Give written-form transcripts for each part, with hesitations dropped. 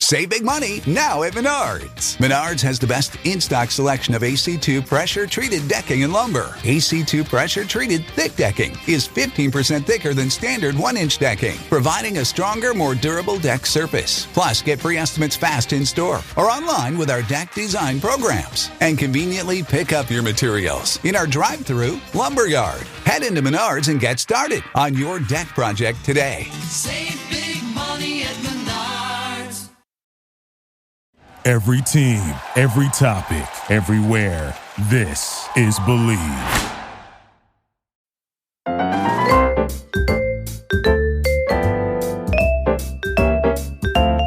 Save big money now at Menards. Menards has the best in-stock selection of AC2 pressure-treated decking and lumber. AC2 pressure-treated thick decking is 15% thicker than standard 1-inch decking, providing a stronger, more durable deck surface. Plus, get free estimates fast in-store or online with our deck design programs. And conveniently pick up your materials in our drive-through lumberyard. Head into Menards and get started on your deck project today. Save big money at Menards. Every team, every topic, everywhere. This is Believe.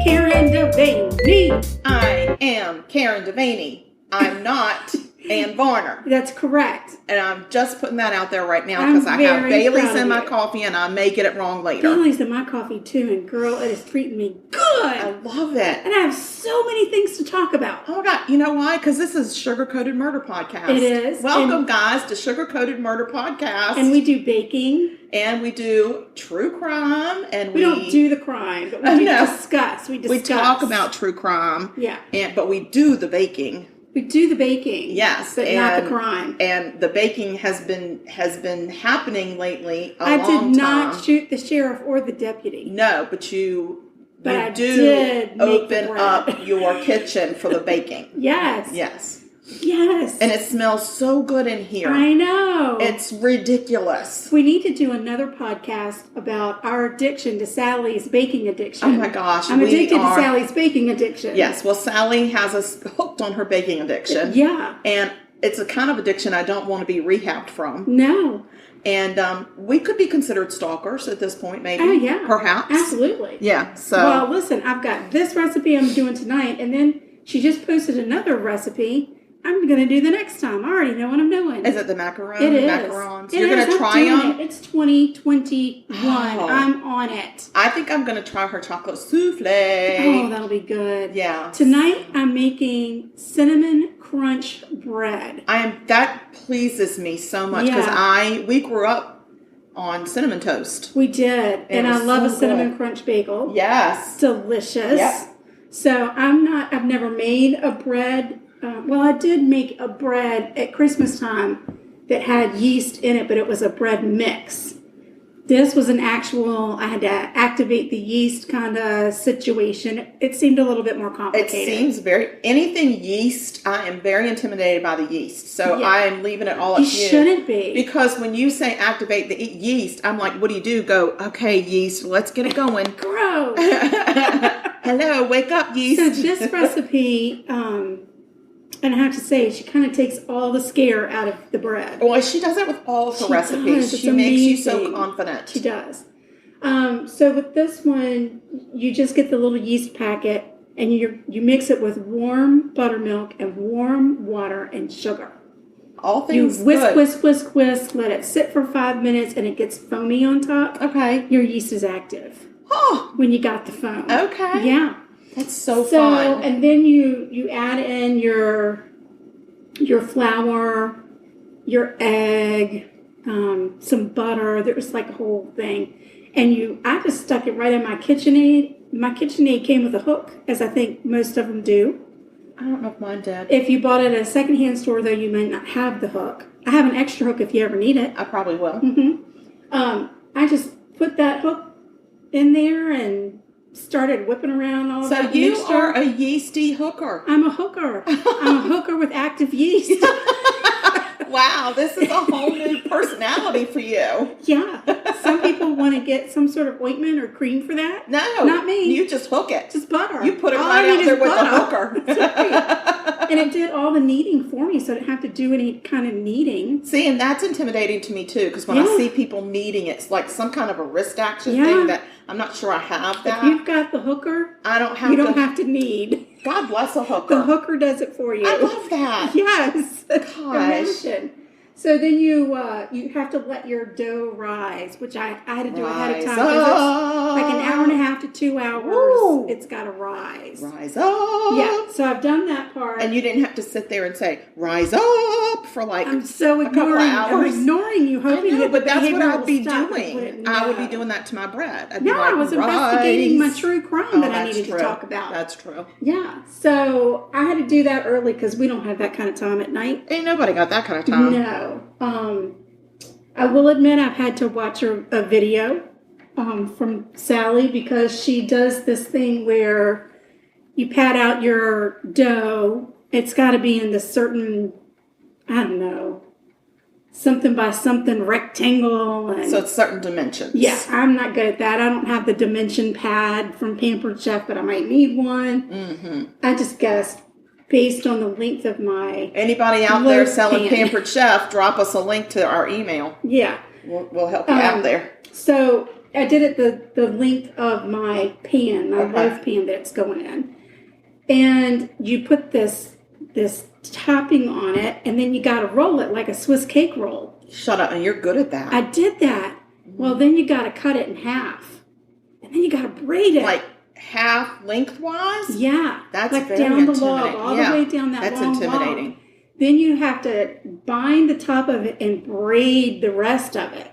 Karen Devaney. I am Karen Devaney. I'm not Ann Varner. That's correct. And I'm just putting that out there right now because I have Bailey's in my coffee and I may get it wrong later. Bailey's in my coffee too, and girl, it is treating me good. I love it. And I have so many things to talk about. Oh my God. You know why? Because this is Sugar Coated Murder Podcast. It is. Welcome, guys, to Sugar Coated Murder Podcast. And we do baking. And we do true crime. And we don't do the crime, but we discuss. We talk about true crime. Yeah. But we do the baking. We do the baking. Yes. But not the crime. And the baking has been happening lately I did not shoot the sheriff or the deputy. No, but you did open up your kitchen for the baking. Yes. Yes. Yes. And it smells so good in here. I know. It's ridiculous. We need to do another podcast about our addiction to Sally's baking addiction. Oh my gosh. I'm addicted to Sally's baking addiction. Yes. Well, Sally has us hooked on her baking addiction. Yeah. And it's a kind of addiction I don't want to be rehabbed from. No. And we could be considered stalkers at this point, maybe. Oh, yeah. Perhaps. Absolutely. Yeah. So. Well, listen, I've got this recipe I'm doing tonight, and then she just posted another recipe I'm going to do the next time. I already know what I'm doing. Is it the macaroni? It is. Macarons? You're going to try them? It's 2021. Oh. I'm on it. I think I'm going to try her chocolate souffle. Oh, that'll be good. Yeah. Tonight, I'm making cinnamon crunch bread. That pleases me so much because we grew up on cinnamon toast. We did. And I love a cinnamon crunch bagel. Yes. Delicious. Yep. So I've never made a bread. Well, I did make a bread at Christmas time that had yeast in it, but it was a bread mix. This was I had to activate the yeast kind of situation. It seemed a little bit more complicated. It seems anything yeast, I am very intimidated by the yeast. So I am leaving it all up to you. You shouldn't be. Because when you say activate the yeast, I'm like, what do? Go, okay, yeast, let's get it going. Gross. Hello, wake up, yeast. So this recipe, and I have to say, she kind of takes all the scare out of the bread. Well, she does that with all her recipes. She makes you so confident. She does. So with this one, you just get the little yeast packet, and you mix it with warm buttermilk and warm water and sugar. All things you whisk, let it sit for 5 minutes, and it gets foamy on top. Okay. Your yeast is active. Oh. When you got the foam. Okay. Yeah. That's so fun. And then you add in your flour, your egg, some butter. There's like a whole thing. And I just stuck it right in my KitchenAid. My KitchenAid came with a hook, as I think most of them do. I don't know if mine did. If you bought it at a secondhand store, though, you might not have the hook. I have an extra hook if you ever need it. I probably will. Mm-hmm. I just put that hook in there and started whipping around all that. So you are a yeasty hooker. I'm a hooker. I'm a hooker with active yeast. Wow, this is a whole new personality for you. Yeah. Some people want to get some sort of ointment or cream for that. No. Not me. You just hook it. Just butter. You put it right out there with the hooker. Right. And it did all the kneading for me, so I didn't have to do any kind of kneading. See, and that's intimidating to me, too, because when I see people kneading, it's like some kind of a wrist action thing that I'm not sure I have that. If you've got the hooker, you don't have to knead. God bless a hooker. The hooker does it for you. I love that. Yes. Gosh. Imagine. So then you have to let your dough rise, which I had to do ahead of time. Rise It's like an hour and a half to 2 hours. Woo. It's got to rise. Rise up. Yeah, so I've done that part. And you didn't have to sit there and say, rise up for like I'm so a couple of hours. I'm ignoring you, hoping that but the that's what behavior I'd will be stop. doing. No. I would be doing that to my bread. I'd No, be like, I was rise. investigating my true crime that I that's needed true. to talk about. That's true. Yeah, so I had to do that early because we don't have that kind of time at night. Ain't nobody got that kind of time. No. I will admit I've had to watch a video from Sally because she does this thing where you pat out your dough. It's got to be in the certain, I don't know, something by something rectangle. And So it's certain dimensions. yeah, I'm not good at that. I don't have the dimension pad from Pampered Chef, but I might need one. Mm-hmm. I just guessed based on the length of my Anybody out there loaf selling pan. Pampered Chef, drop us a link to our email. Yeah. We'll help you out there. So I did it the length of my pan, my Okay. loaf pan that's going in. And you put this topping on it, and then you got to roll it like a Swiss cake roll. Shut up, and you're good at that. I did that. Well, then you got to cut it in half. And then you got to braid it. Like half lengthwise? Yeah. That's like very down the intimidating. log, all Yeah, the way down that that's long intimidating. log. Then you have to bind the top of it and braid the rest of it.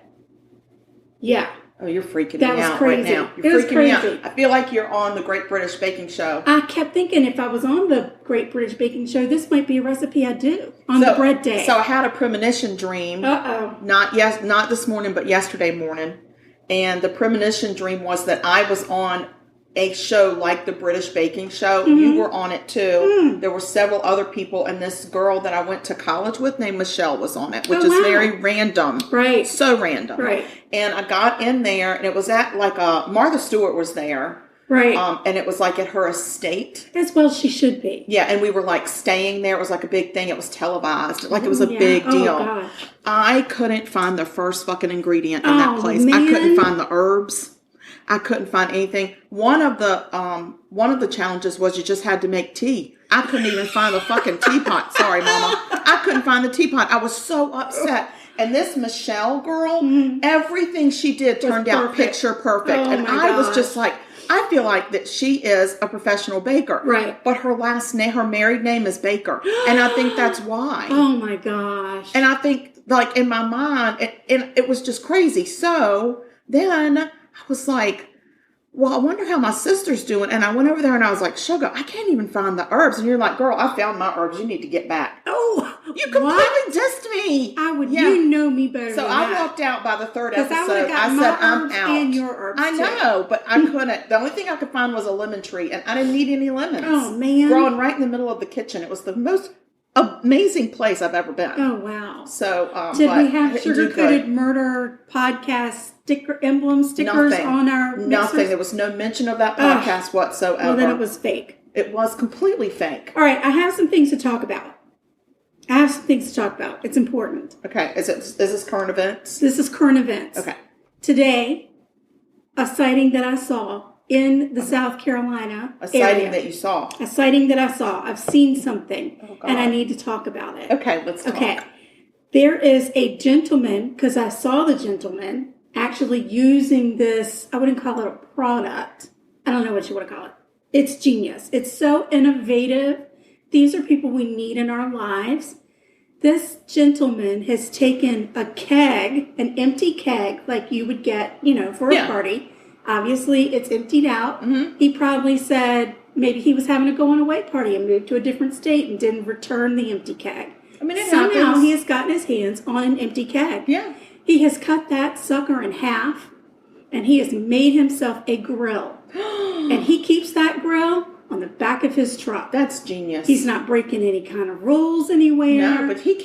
Yeah. Oh, you're freaking That me was out crazy. right now. It You're was freaking me crazy. out. I feel like you're on the Great British Baking Show. I kept thinking if I was on the Great British Baking Show, this might be a recipe I do on the bread day. So I had a premonition dream. Uh-oh. Not this morning, but yesterday morning. And the premonition dream was that I was on a show like the British Baking Show. Mm-hmm. You were on it too. There were several other people, and this girl that I went to college with named Michelle was on it, which is wow. very random. Right. So random. Right. And I got in there, and it was at like Martha Stewart was there. Right. And it was like at her estate. As well she should be. Yeah, and we were like staying there. It was like a big thing. It was televised. Like it was a Yeah. big deal. Oh, gosh. I couldn't find the first fucking ingredient in that Oh, place. man. I couldn't find the herbs. I couldn't find anything. One of the challenges was you just had to make tea. I couldn't even find the fucking teapot. Sorry, Mama. I couldn't find the teapot. I was so upset. And this Michelle girl, everything she did turned out perfect. picture perfect. Oh, and my I was gosh. just like, I feel like that she is a professional baker. Right. But her last name, her married name is Baker. And I think that's why. Oh my gosh. And I think, like, in my mind, it was just crazy. So then I was like, well, I wonder how my sister's doing. And I went over there and I was like, Sugar, I can't even find the herbs. And you're like, girl, I found my herbs. You need to get back. Oh, You completely dissed me. I would. Yeah. You know me better. So than I that. walked out by the third 'Cause I episode. would've got I my said, I'm herbs out. and your herbs, I too. know, but I couldn't. The only thing I could find was a lemon tree, and I didn't need any lemons. Oh, man. Growing right in the middle of the kitchen. It was the most amazing place I've ever been. Oh wow. So Did but we have I didn't do sugar coated good. murder podcast emblem stickers Nothing. on our Nothing. mixers? There was no mention of that podcast whatsoever. Well, then it was fake. It was completely fake. All right, I have some things to talk about. It's important. Okay. Is this current events? This is current events. Okay. Today, a sighting that I saw in the South Carolina A sighting area. that you saw. A sighting that I saw. I've seen something, God. and I need to talk about it. Okay, let's talk. Okay. There is a gentleman, because I saw the gentleman actually using this, I wouldn't call it a product. I don't know what you want to call it. It's genius. It's so innovative. These are people we need in our lives. This gentleman has taken a keg, an empty keg, like you would get, for a party. Obviously, it's emptied out. Mm-hmm. He probably said maybe he was having a going away party and moved to a different state and didn't return the empty keg. I mean, it Somehow happens. he has gotten his hands on an empty keg. Yeah. He has cut that sucker in half, and he has made himself a grill. And he keeps that grill on the back of his truck. That's genius. He's not breaking any kind of rules anywhere. No, but he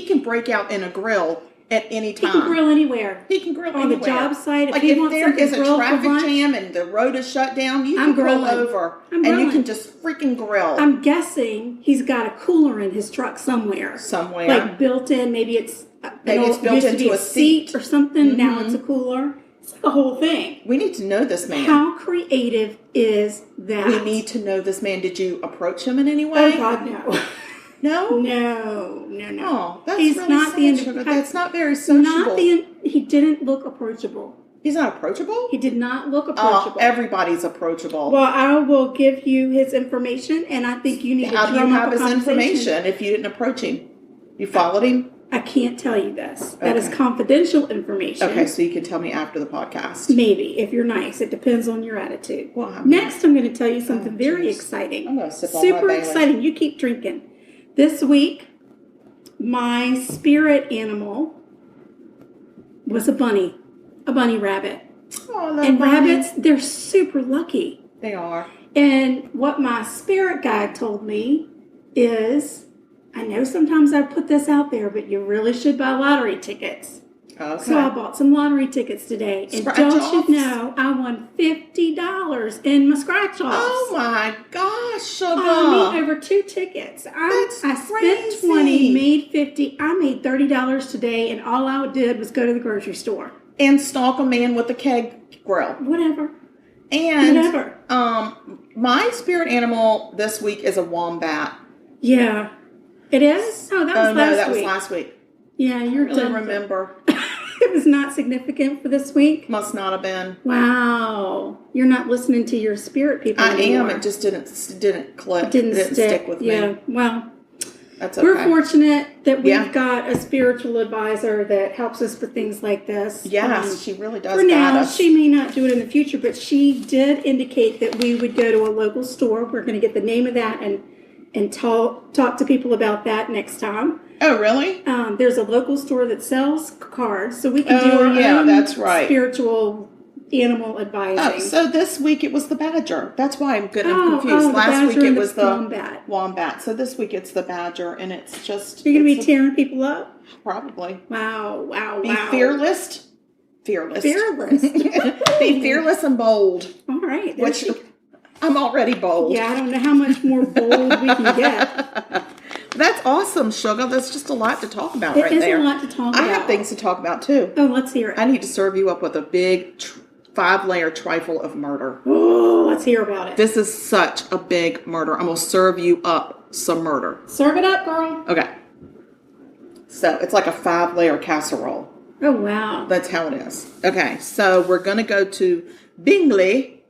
can break out in a grill at any he time. can grill anywhere. He can grill on anywhere. the job site. Like he if wants there something is a grilled for traffic lunch, jam and the road is shut down, you I'm can pull grilling. over I'm and you grilling. can just freaking grill I'm guessing he's got a cooler in his truck somewhere. somewhere. Like built in, maybe it's Maybe it's built used to be into a a seat. or something. Now it's a cooler. It's the whole thing. We need to know this man. How creative is that? We need to know this man. Did you approach him in any way? Oh God, no. No? No. Oh, that's He's really not the sad, Sugar. That's not very sociable. He didn't look approachable. He's not approachable? He did not look approachable. Everybody's approachable. Well, I will give you his information, and I think you need to How do you drum up have a his conversation. information if you didn't approach him? You followed him? I can't tell you this. That is Okay. confidential information. Okay, so you can tell me after the podcast. Maybe, if you're nice. It depends on your attitude. Well, I'm Next, I'm going to tell you something very geez. exciting. I'm gonna sip on my Super Bailey. exciting. You keep drinking. This week, my spirit animal was a bunny rabbit. Oh, I love And bunnies. rabbits, they're super lucky. They are. And what my spirit guide told me is, I know sometimes I put this out there, but you really should buy lottery tickets. Okay. So I bought some lottery tickets today. And Scratch don't offs? you know, I won $50 in my scratch offs. Oh my gosh, Sugar. I made over 2 tickets. I spent crazy. 20, made 50. I made $30 today, and all I did was go to the grocery store. And stalk a man with a keg grill. Whatever. And Whatever. my spirit animal this week is a wombat. Yeah. It is? Oh, that was last no, that week. was last week. Yeah, you're I really done. remember. It was not significant for this week. Must not have been. Wow. You're not listening to your spirit people I anymore. am. It just didn't click. It didn't stick with yeah. me. Well, That's okay. we're fortunate that we've Yeah. got a spiritual advisor that helps us with things like this. Yes, she really does For guide now, us. she may not do it in the future, but she did indicate that we would go to a local store. We're going to get the name of that and talk to people about that next time. Oh, really? There's a local store that sells cards, so we can do Oh, our yeah, own that's right. spiritual animal advising. Oh, so this week it was the badger. That's why I'm confused. the Last week badger it and was the the wombat. So this week it's the badger, and it's just... You're going to be it's tearing people up? probably. Wow. Be fearless. Fearless. Be fearless and bold. All right. Which I'm already bold. Yeah, I don't know how much more bold we can get. That's awesome, Sugar. That's just a lot to talk about right It is there. a lot to talk about. I have things to talk about too. Oh, let's hear it. I need to serve you up with a big 5-layer trifle of murder. Oh, let's hear about it. This is such a big murder. I'm going to serve you up some murder. Serve it up, girl. Okay. So it's like a 5-layer casserole. Oh, wow. That's how it is. Okay. So we're going to go to Bingley,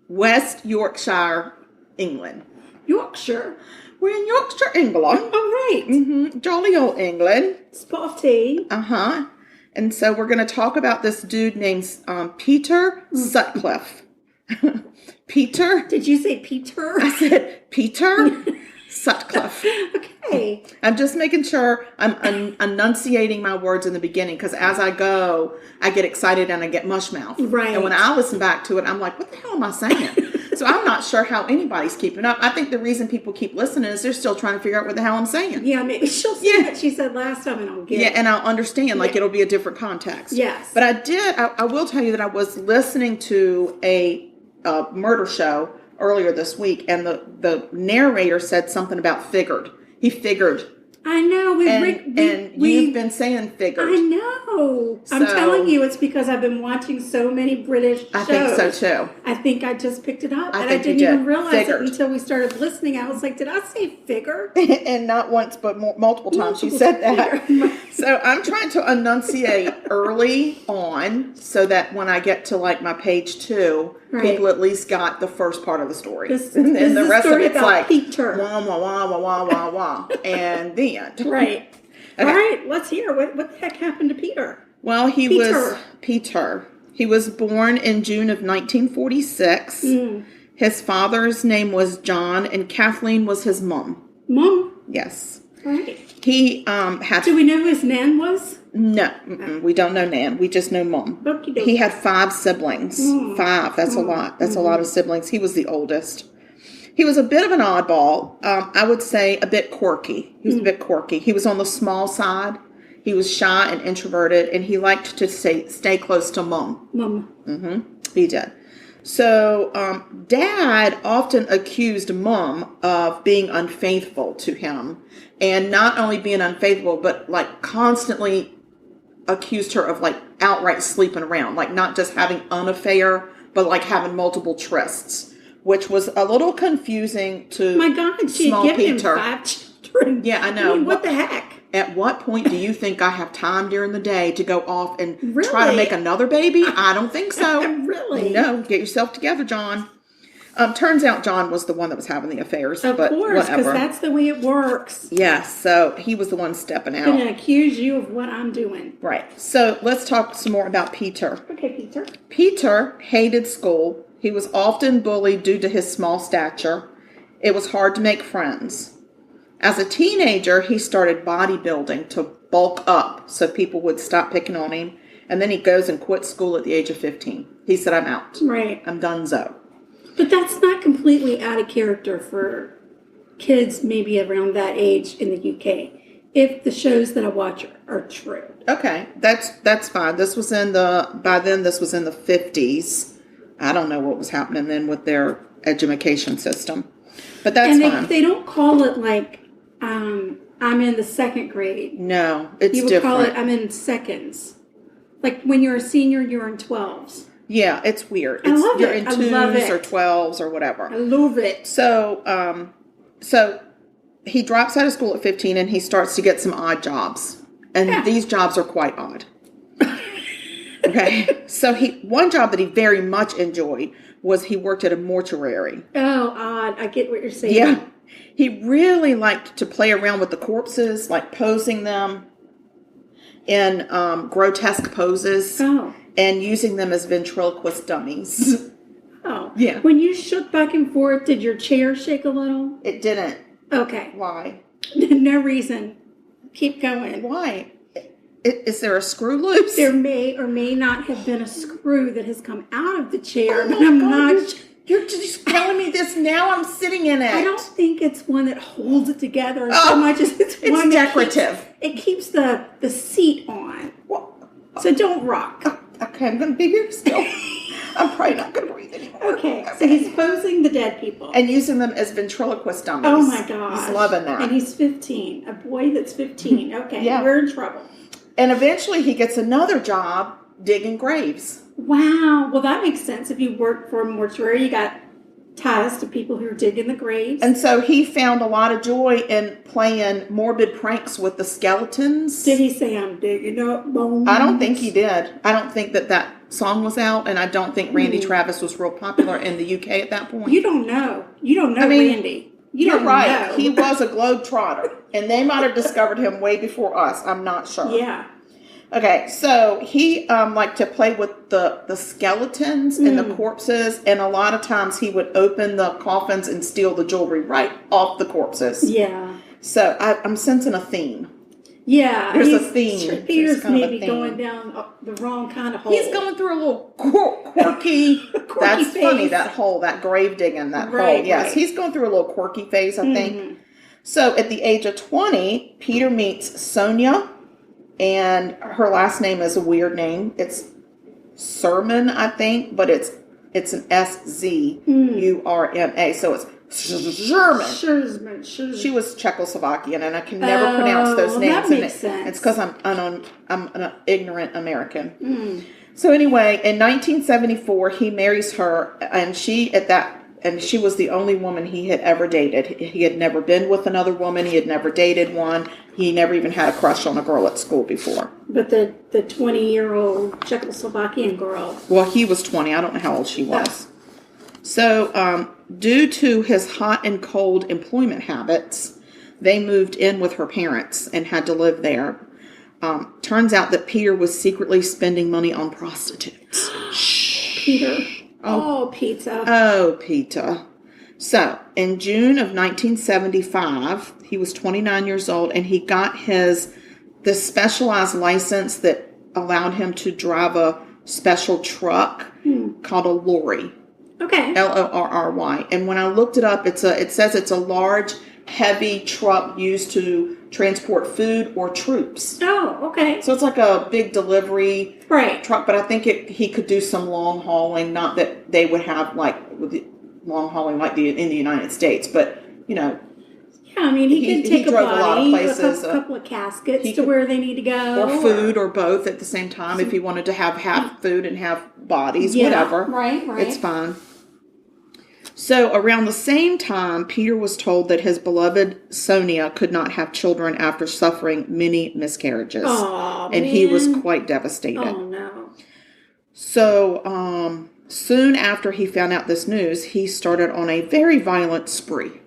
West Yorkshire, England. Yorkshire. We're in Yorkshire, England. All right. Mm-hmm. Jolly old England. Spotty. Uh-huh. And so we're going to talk about this dude named Peter Sutcliffe. Peter? Did you say Peter? I said Peter Sutcliffe. Okay. I'm just making sure I'm enunciating my words in the beginning, because as I go, I get excited and I get mush mouth. Right. And when I listen back to it, I'm like, what the hell am I saying? So I'm not sure how anybody's keeping up. I think the reason people keep listening is they're still trying to figure out what the hell I'm saying. Yeah, maybe she'll say what she said last time and I'll get Yeah, it. and I'll understand, like, Yeah. it'll be a different context. Yes. But I will tell you that I was listening to a murder show earlier this week, and the narrator said something about figured. He figured. I know. You've been saying figured. I know. I'm So- telling you, it's because I've been watching so many British shows. I think so, too. I think I just picked it up. I and think I didn't you did. even realize Figured. it until we started listening. I was like, did I say figure? And not once, but multiple times you said that. So I'm trying to enunciate early on so that when I get to like my page 2, Right. people at least got the first part of the story. This and is the a rest of story it's about like Peter. wah, wah, wah, wah, wah, wah, wah, and the end. Right. Okay. All right, let's hear. What the heck happened to Peter? Well, he Peter. was born in June of 1946. His father's name was John, and Kathleen was his mom. Mom? Yes. All right. He had... Do we know who his nan was? No, we don't know Nan. We just know Mom. Okey-doke. He had 5 siblings. 5. That's a lot. That's a lot of siblings. He was the oldest. He was a bit of an oddball. I would say a bit quirky. He was a bit quirky. He was on the small side. He was shy and introverted, and he liked to stay close to Mom. Mom. He did. So, Dad often accused Mom of being unfaithful to him. And not only being unfaithful, but like constantly accused her of like outright sleeping around. Like not just having an affair, but like having multiple trysts. Which was a little confusing to My God, she small had given Peter. him 5 children. children. Yeah, I know. I mean, what the heck? At what point do you think I have time during the day to go off and Really? try to make another baby? I don't think so. Really? No, get yourself together, John. Turns out John was the one that was having the affairs. Of but course, because whatever. that's the way it works. Yes, so he was the one stepping I'm going out. to accuse you of what I'm doing. Right. So let's talk some more about Peter. Okay, Peter. Peter hated school. He was often bullied due to his small stature. It was hard to make friends. As a teenager, he started bodybuilding to bulk up so people would stop picking on him. And then he goes and quits school at the age of 15. He said, I'm out. Right. I'm donezo. But that's not completely out of character for kids maybe around that age in the UK, if the shows that I watch are true. Okay, that's fine. This was by then this was in the 50s. I don't know what was happening then with their education system. But that's fine. And they don't call it like, I'm in the second grade. No, it's different. You would call it, I'm in seconds. Like when you're a senior, you're in 12s. Yeah, it's weird. I love you're it. in 2s or 12s or whatever. I love it. So he drops out of school at 15 and he starts to get some odd jobs. And these jobs are quite odd. Okay. So one job that he very much enjoyed was he worked at a mortuary. Oh, odd. I get what you're saying. Yeah. He really liked to play around with the corpses, like posing them in grotesque poses. Oh. And using them as ventriloquist dummies. Oh. Yeah. When you shook back and forth, did your chair shake a little? It didn't. Okay. Why? No reason. Keep going. Why? Is there a screw loose? There may or may not have been a screw that has come out of the chair, but my I'm God, not. You're just telling me this now. I'm sitting in it. I don't think it's one that holds it together so much as it's one decorative. It keeps the seat on. Well, So don't rock. okay, I'm going to be here still. I'm probably not going to breathe anymore. Okay, so he's posing the dead people. And using them as ventriloquist dummies. Oh my gosh. He's loving that. And he's 15. A boy that's 15. Okay, Yeah. we're in trouble. And eventually he gets another job digging graves. Wow. Well, that makes sense. If you work for a mortuary, you got ties to people who are digging the graves. And so he found a lot of joy in playing morbid pranks with the skeletons. Did he say, I'm digging up bones? I don't think he did. I don't think that song was out, and I don't think Randy Travis was real popular in the UK at that point. You don't know. You don't know Randy. You're don't right. know. He was a globetrotter, and they might have discovered him way before us. I'm not sure. Yeah. Okay, so he liked to play with the skeletons and the corpses, and a lot of times he would open the coffins and steal the jewelry right off the corpses. Yeah. So I'm sensing a theme. Yeah. There's a theme. Peter's There's kind of a maybe theme. going down the wrong kind of hole. He's going through a little quirky. That's phase. funny. That hole, that grave digging, that hole. Yes, right. he's going through a little quirky phase, I think. So at the age of 20, Peter meets Sonia, and her last name is a weird name. It's Sermon, I think, but it's an Szurma. So it's Sherman. She was Czechoslovakian, and I can never pronounce those names. That makes sense. It's because I'm an ignorant American. So anyway, in 1974, he marries her, and she was the only woman he had ever dated. He had never been with another woman. He had never dated one. He never even had a crush on a girl at school before. But the 20-year-old Czechoslovakian girl. Well, he was 20. I don't know how old she was. So, due to his hot and cold employment habits, they moved in with her parents and had to live there. Turns out that Peter was secretly spending money on prostitutes. Peter. Oh, Peter. Oh, Peter. So, in June of 1975, he was 29 years old, and he got the specialized license that allowed him to drive a special truck called a lorry. Okay. Lorry. And when I looked it up, it says it's a large, heavy truck used to transport food or troops. Oh, okay. So it's like a big delivery truck, but I think he could do some long hauling. Not that they would have long hauling like in the United States, but Yeah, I mean, he could take drove a a lot of body, places, a couple of caskets to where they need to go, or food, or both at the same time. If he wanted to have half food and half bodies, whatever, right, it's fine. So around the same time, Peter was told that his beloved Sonia could not have children after suffering many miscarriages. Oh, and man. he was quite devastated. Oh, no. So soon after he found out this news, he started on a very violent spree.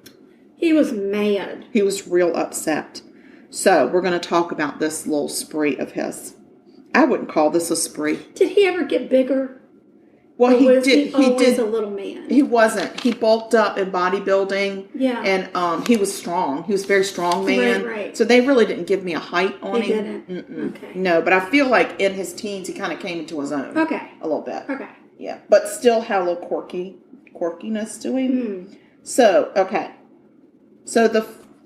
He was mad. He was real upset. So we're going to talk about this little spree of his. I wouldn't call this a spree. Did he ever get bigger? Well, Or he was did. He always a little man. He wasn't. He bulked up in bodybuilding. Yeah. And he was strong. He was a very strong man. Right. So they really didn't give me a height on They him. didn't? Okay. No, but I feel like in his teens, he kind of came into his own. Okay. A little bit. Okay. Yeah. But still had a little quirkiness to him. Hmm. So, okay.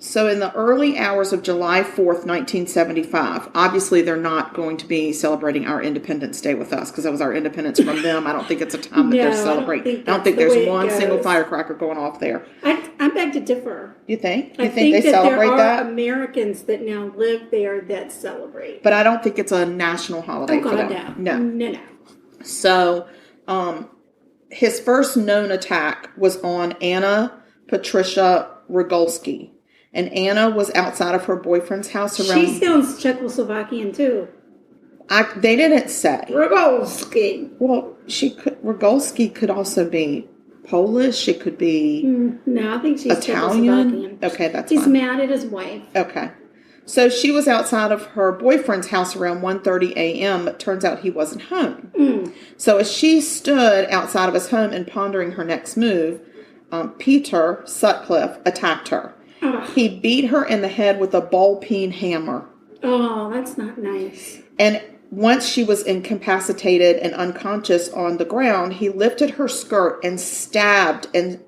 So in the early hours of July 4th, 1975, obviously they're not going to be celebrating our Independence Day with us because that was our independence from them. I don't think it's a time that they're celebrating. I don't think there's one single firecracker going off there. I beg to differ. You think? I You think they that celebrate there are that? Americans that now live there that celebrate. But I don't think it's a national holiday for them. No. So, his first known attack was on Anna Patricia Rogulski. And Anna was outside of her boyfriend's house around... She sounds Czechoslovakian, too. They didn't say. Rogulski. Well, Rogulski could also be Polish. It could be No, I think she's Italian. Czechoslovakian. Okay, that's He's fine. mad at his wife. Okay. So she was outside of her boyfriend's house around 1:30 a.m., but turns out he wasn't home. So as she stood outside of his home and pondering her next move, Peter Sutcliffe attacked her. He beat her in the head with a ball-peen hammer. Oh, that's not nice. And once she was incapacitated and unconscious on the ground, he lifted her skirt and stabbed and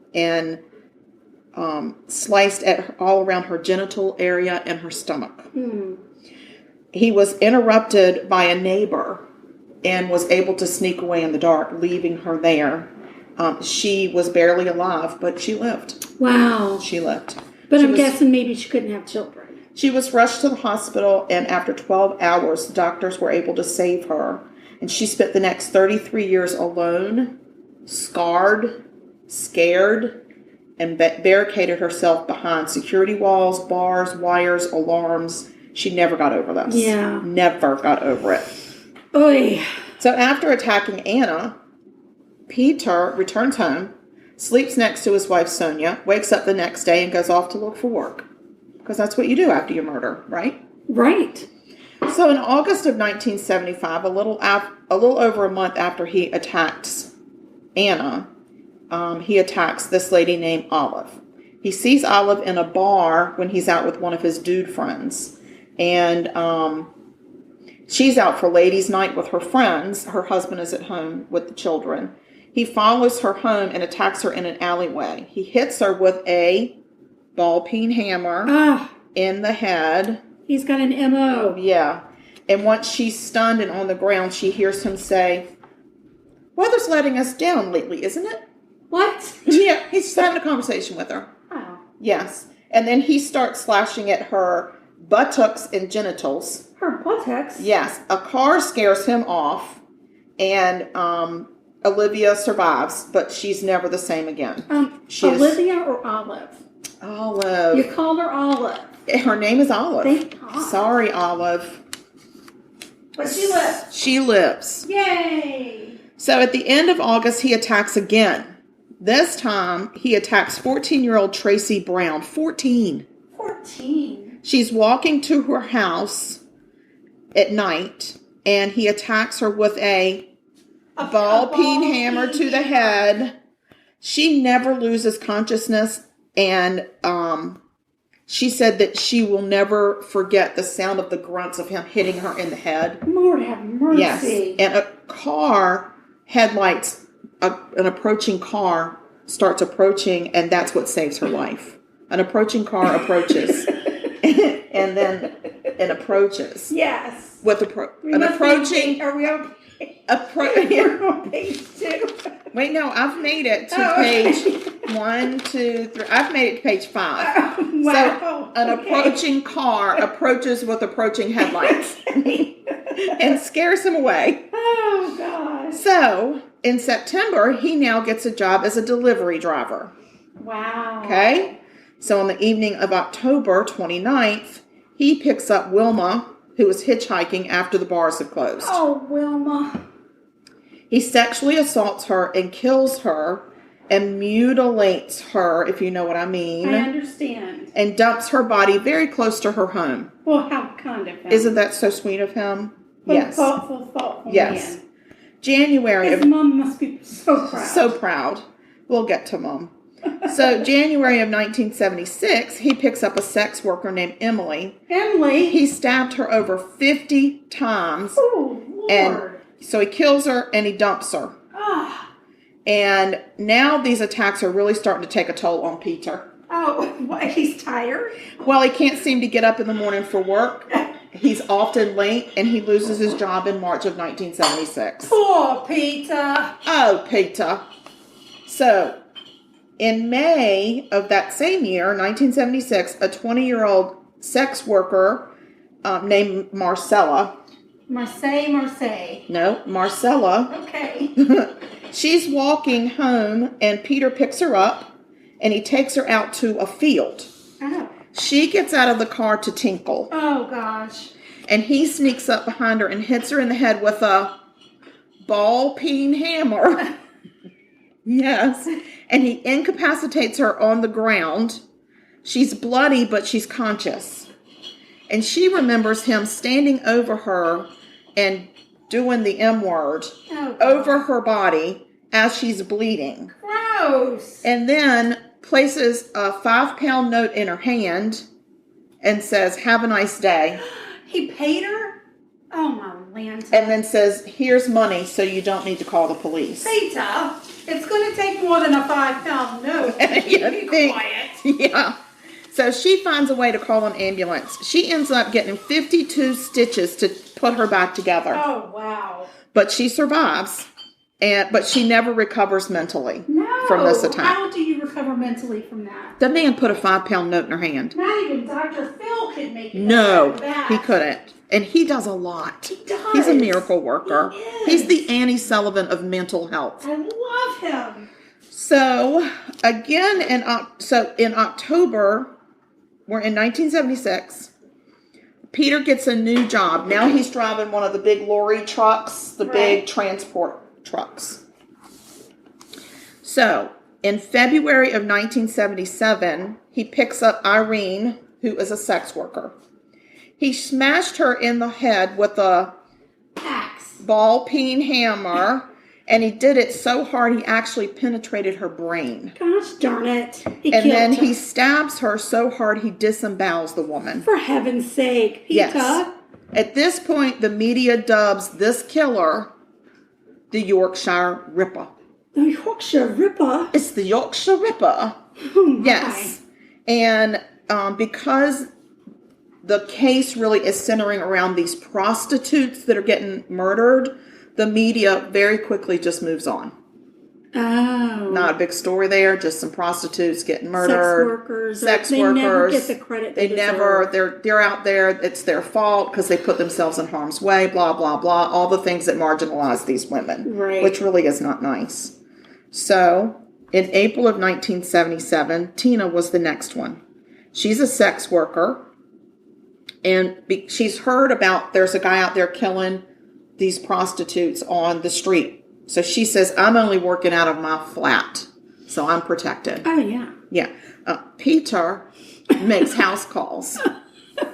sliced at her, all around her genital area and her stomach. He was interrupted by a neighbor and was able to sneak away in the dark, leaving her there. She was barely alive, but she lived. Wow. She lived. But I'm guessing maybe she couldn't have children. She was rushed to the hospital, and after 12 hours, the doctors were able to save her. And she spent the next 33 years alone, scarred, scared, and barricaded herself behind security walls, bars, wires, alarms. She never got over this. Yeah. Never got over it. Oy. So after attacking Anna, Peter returns home, sleeps next to his wife Sonia, wakes up the next day and goes off to look for work. Because that's what you do after you murder, right? Right. So in August of 1975, a little over a month after he attacks Anna, he attacks this lady named Olive. He sees Olive in a bar when he's out with one of his dude friends. And she's out for ladies' night with her friends. Her husband is at home with the children. He follows her home and attacks her in an alleyway. He hits her with a ball-peen hammer in the head. He's got an MO. Yeah. And once she's stunned and on the ground, she hears him say, "Weather's letting us down lately, isn't it?" What? Yeah, he's just having a conversation with her. Wow. Yes. And then he starts slashing at her buttocks and genitals. Her buttocks? Yes. A car scares him off, and Olivia survives, but she's never the same again. Olivia or Olive? Olive. You called her Olive. Her name is Olive. Thank God. Sorry, Olive. But she lives. She lives. Yay! So at the end of August, he attacks again. This time, he attacks 14-year-old Tracy Brown. 14. 14? She's walking to her house at night, and he attacks her with a ball-peen hammer to the head. She never loses consciousness, and she said that she will never forget the sound of the grunts of him hitting her in the head. Lord have mercy. Yes, and a car headlights, an approaching car starts approaching, and that's what saves her life. An approaching car approaches, and then it approaches. Yes. With an approaching. Are we on? We're on page 2. Wait, no, I've made it to page 1, 2, 3. I've made it to page 5. Wow. So an approaching car approaches with approaching headlights and scares him away. Oh, God. So in September, he now gets a job as a delivery driver. Wow. Okay? So on the evening of October 29th, he picks up Wilma, who was hitchhiking after the bars had closed. Oh, Wilma. He sexually assaults her and kills her and mutilates her, if you know what I mean. I understand. And dumps her body very close to her home. Well, how kind of him. Isn't that so sweet of him? What Yes. a thoughtful Yes. man. January His of... mom must be so proud. So proud. We'll get to Mom. So January of 1976, he picks up a sex worker named Emily. Emily? He stabbed her over 50 times. Oh, Lord. And so he kills her and he dumps her. Ah. And now these attacks are really starting to take a toll on Peter. Oh, what? He's tired? Well, he can't seem to get up in the morning for work. He's often late, and he loses his job in March of 1976. Poor Peter. Oh, Peter. So, in May of that same year, 1976, a 20-year-old sex worker named Marcella. Marseille. No, Marcella. Okay. She's walking home, and Peter picks her up, and he takes her out to a field. Oh. She gets out of the car to tinkle. Oh, gosh. And he sneaks up behind her and hits her in the head with a ball-peen hammer. Yes. And he incapacitates her on the ground. She's bloody, but she's conscious. And she remembers him standing over her and doing the M word over her body as she's bleeding. Gross. And then places a 5-pound note in her hand and says, "Have a nice day." He paid her? Oh, my land. And then says, "Here's money so you don't need to call the police." Peter, it's going to take more than a 5-pound note. Be quiet. Yeah. So she finds a way to call an ambulance. She ends up getting 52 stitches to put her back together. Oh, wow. But she survives. But she never recovers mentally No. from this attack. How do you recover mentally from that? The man put a 5-pound note in her hand. Not even Dr. Phil could make it. No, that. he couldn't. And he does a lot. He does. He's a miracle worker. He is. He's the Annie Sullivan of mental health. I love him. So, again, in October, we're in 1976, Peter gets a new job. Now he's driving one of the big lorry trucks, the big transport trucks. So, in February of 1977, he picks up Irene, who is a sex worker. He smashed her in the head with a ball-peen hammer, and he did it so hard he actually penetrated her brain. Gosh darn it. And then he stabs her so hard he disembowels the woman. For heaven's sake, Peter. Yes. At this point, the media dubs this killer the Yorkshire Ripper. The Yorkshire Ripper? It's the Yorkshire Ripper. Oh my. Yes. And because the case really is centering around these prostitutes that are getting murdered, the media very quickly just moves on. Oh. Not a big story there, just some prostitutes getting murdered. Sex workers. They never get the credit they deserve. They're out there, it's their fault because they put themselves in harm's way, blah, blah, blah. All the things that marginalize these women. Right. Which really is not nice. So, in April of 1977, Tina was the next one. She's a sex worker. And she's heard about there's a guy out there killing these prostitutes on the street. So she says, "I'm only working out of my flat, so I'm protected." Oh, yeah. Yeah. Peter makes house calls.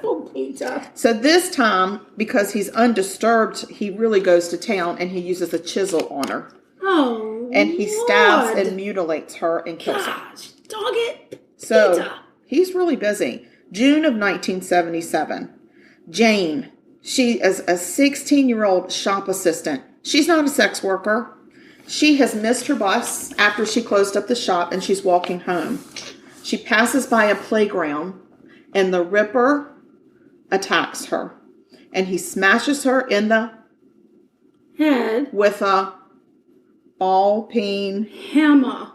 Oh, Peter. So this time, because he's undisturbed, he really goes to town and he uses a chisel on her. Oh, and he stabs Lord. and mutilates her and kills her. Gosh, dog it. So Peter. he's really busy. June of 1977. Jane. She is a 16-year-old shop assistant. She's not a sex worker. She has missed her bus after she closed up the shop and she's walking home. She passes by a playground and the Ripper attacks her. And he smashes her in the head with a ball-peen hammer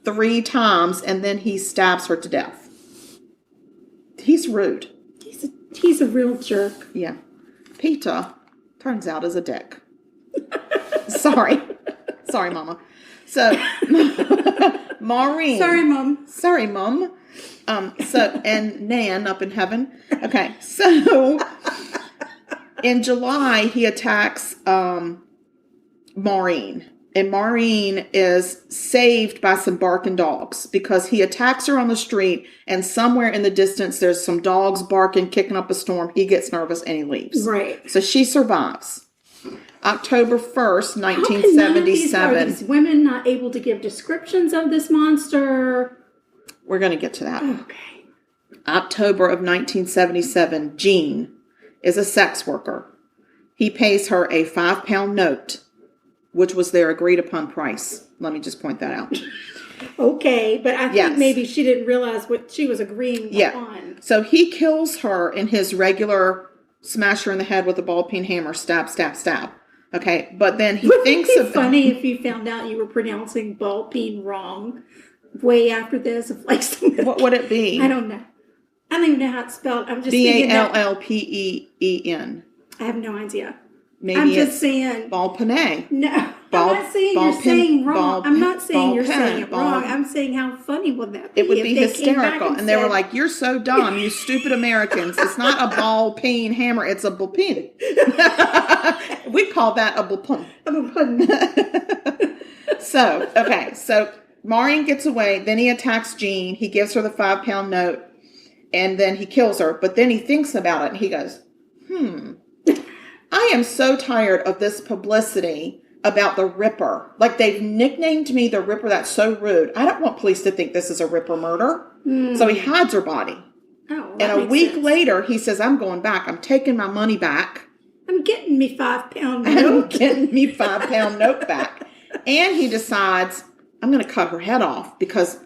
3 times and then he stabs her to death. He's rude. He's a real jerk. Yeah. Peter turns out as a dick. Sorry. Sorry, Mama. So, Maureen. Sorry, Mom. And Nan up in heaven. Okay, so in July, he attacks Maureen. And Maureen is saved by some barking dogs because he attacks her on the street, and somewhere in the distance, there's some dogs barking, kicking up a storm. He gets nervous and he leaves. Right. So she survives. October 1st, Are 1977. these women not able to give descriptions of this monster? We're going to get to that. Okay. October of 1977, Jean is a sex worker. He pays her a £5 note, which was their agreed upon price. Let me just point that out. Okay, but I think Yes. maybe she didn't realize what she was agreeing upon. So he kills her in his regular smash her in the head with a ball peen hammer, stab, stab, stab. Okay, but then he thinks It'd of... be funny if you found out you were pronouncing ball peen wrong way after this. Of like something. What would it be? I don't know. I don't even know how it's spelled. I'm just thinking that- Ballpeen. I have no idea. Maybe I'm it's just saying. ball penne. No, Ball- I'm not saying ball you're pin- saying ball wrong. I'm pin- not saying ball you're pen, saying it ball- wrong. I'm saying how funny would that be? It would if be they came back hysterical. And they were said- like, "You're so dumb, you stupid Americans. It's not a ball peen hammer, it's a bullpen." We call that a bullpen. So Maureen gets away. Then he attacks Jean. He gives her the £5 note, and then he kills her. But then he thinks about it, and he goes, I am so tired of this publicity about the Ripper. Like, they've nicknamed me the Ripper. That's so rude. I don't want police to think this is a Ripper murder. So he hides her body. Oh, And a week later, he says, I'm going back. I'm taking my money back. I'm getting me £5 I'm note. getting me £5 note back. And he decides, I'm going to cut her head off because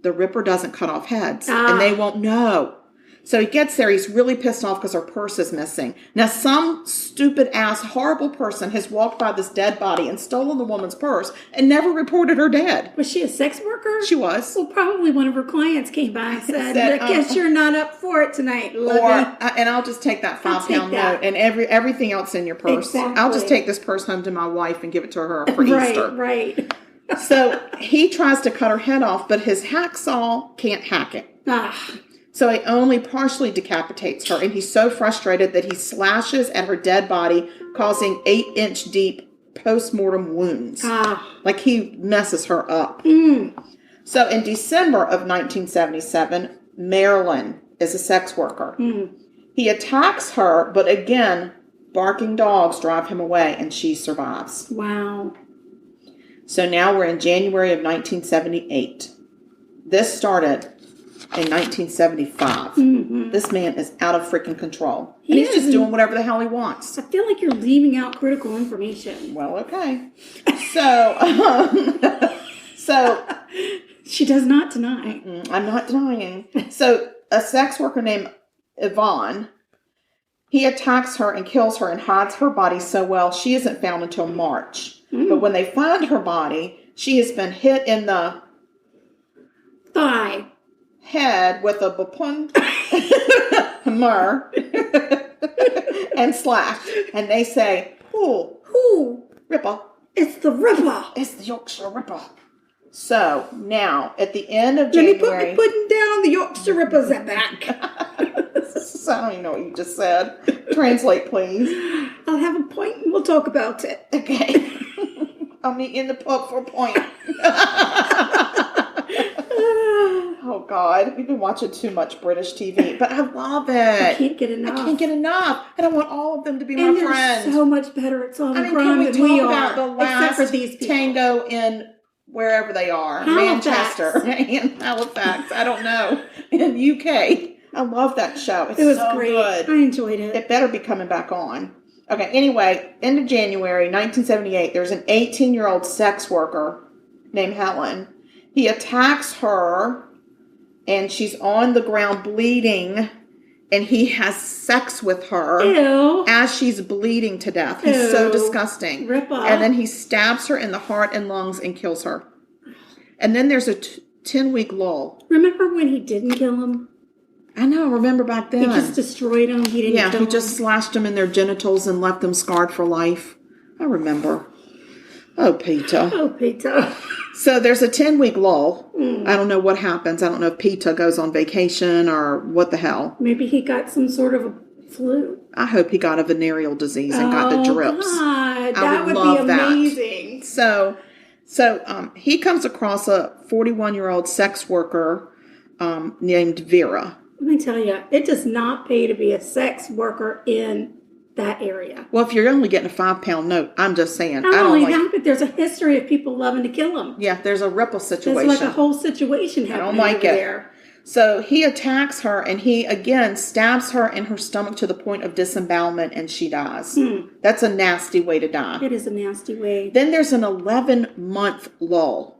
the Ripper doesn't cut off heads. And they won't know. So he gets there. He's really pissed off because her purse is missing. Now, some stupid ass, horrible person has walked by this dead body and stolen the woman's purse and never reported her dead. Was she a sex worker? She was. Well, probably one of her clients came by and said, I guess you're not up for it tonight, lovey. And I'll just take that I'll take £5 that. note and everything else in your purse. Exactly. I'll just take this purse home to my wife and give it to her for Easter. Right. So he tries to cut her head off, but his hacksaw can't hack it. So he only partially decapitates her, and he's so frustrated that he slashes at her dead body, causing 8-inch deep post-mortem wounds. Like he messes her up. So in December of 1977, Marilyn is a sex worker. He attacks her, but again, barking dogs drive him away, and she survives. Wow. So now we're in January of 1978. This started in 1975. This man is out of freaking control. And he's just doing whatever the hell he wants. I feel like you're leaving out critical information. Well, okay. So She does not deny. I'm not denying. So a sex worker named Yvonne, he attacks her and kills her and hides her body so well she isn't found until March. But when they find her body, she has been hit in the Thigh. head with a bapun hammer and slashed. And they say, Who? Ripper. It's the Ripper. It's the Yorkshire Ripper. So now, at the end of Let me January... put putting down the Yorkshire Rippers at back. I don't even know what you just said. Translate, please. I'll have a point and we'll talk about it. Okay. I'll meet you in the pub for a point. Oh, God. We've been watching too much British TV, but I love it. I can't get enough. I can't get enough. And I want all of them to be and my friends. they're so much better at solving can crime we than talk we about are. the last Except for these people. tango in wherever they are? Halifax. Manchester. In Halifax. I don't know. In UK. I love that show. It's It was so great. good. I enjoyed it. It better be coming back on. Okay, anyway, end of January 1978, there's an 18-year-old sex worker named Helen. He attacks her, and she's on the ground bleeding, and he has sex with her Ew. as she's bleeding to death. He's so Ew. disgusting. Ripper. And then he stabs her in the heart and lungs and kills her. And then there's a 10-week lull. Remember when he didn't kill him? I know, remember back then. He just destroyed him. He didn't kill he him. just slashed them in their genitals and left them scarred for life. I remember. Oh, Peter. Oh, Peter. So there's a 10-week lull. I don't know what happens. I don't know if Peter goes on vacation or what the hell. Maybe he got some sort of a flu. I hope he got a venereal disease and got the drips. God, I that would love be amazing. So he comes across a 41-year-old sex worker named Vera. Let me tell you, it does not pay to be a sex worker in that area. Well, if you're only getting a £5 note, I'm just saying. Not only that, but there's a history of people loving to kill them. Yeah, there's a Ripple situation. There's like a whole situation happening over there. So he attacks her and he, again, stabs her in her stomach to the point of disembowelment and she dies. That's a nasty way to die. It is a nasty way. Then there's an 11-month lull.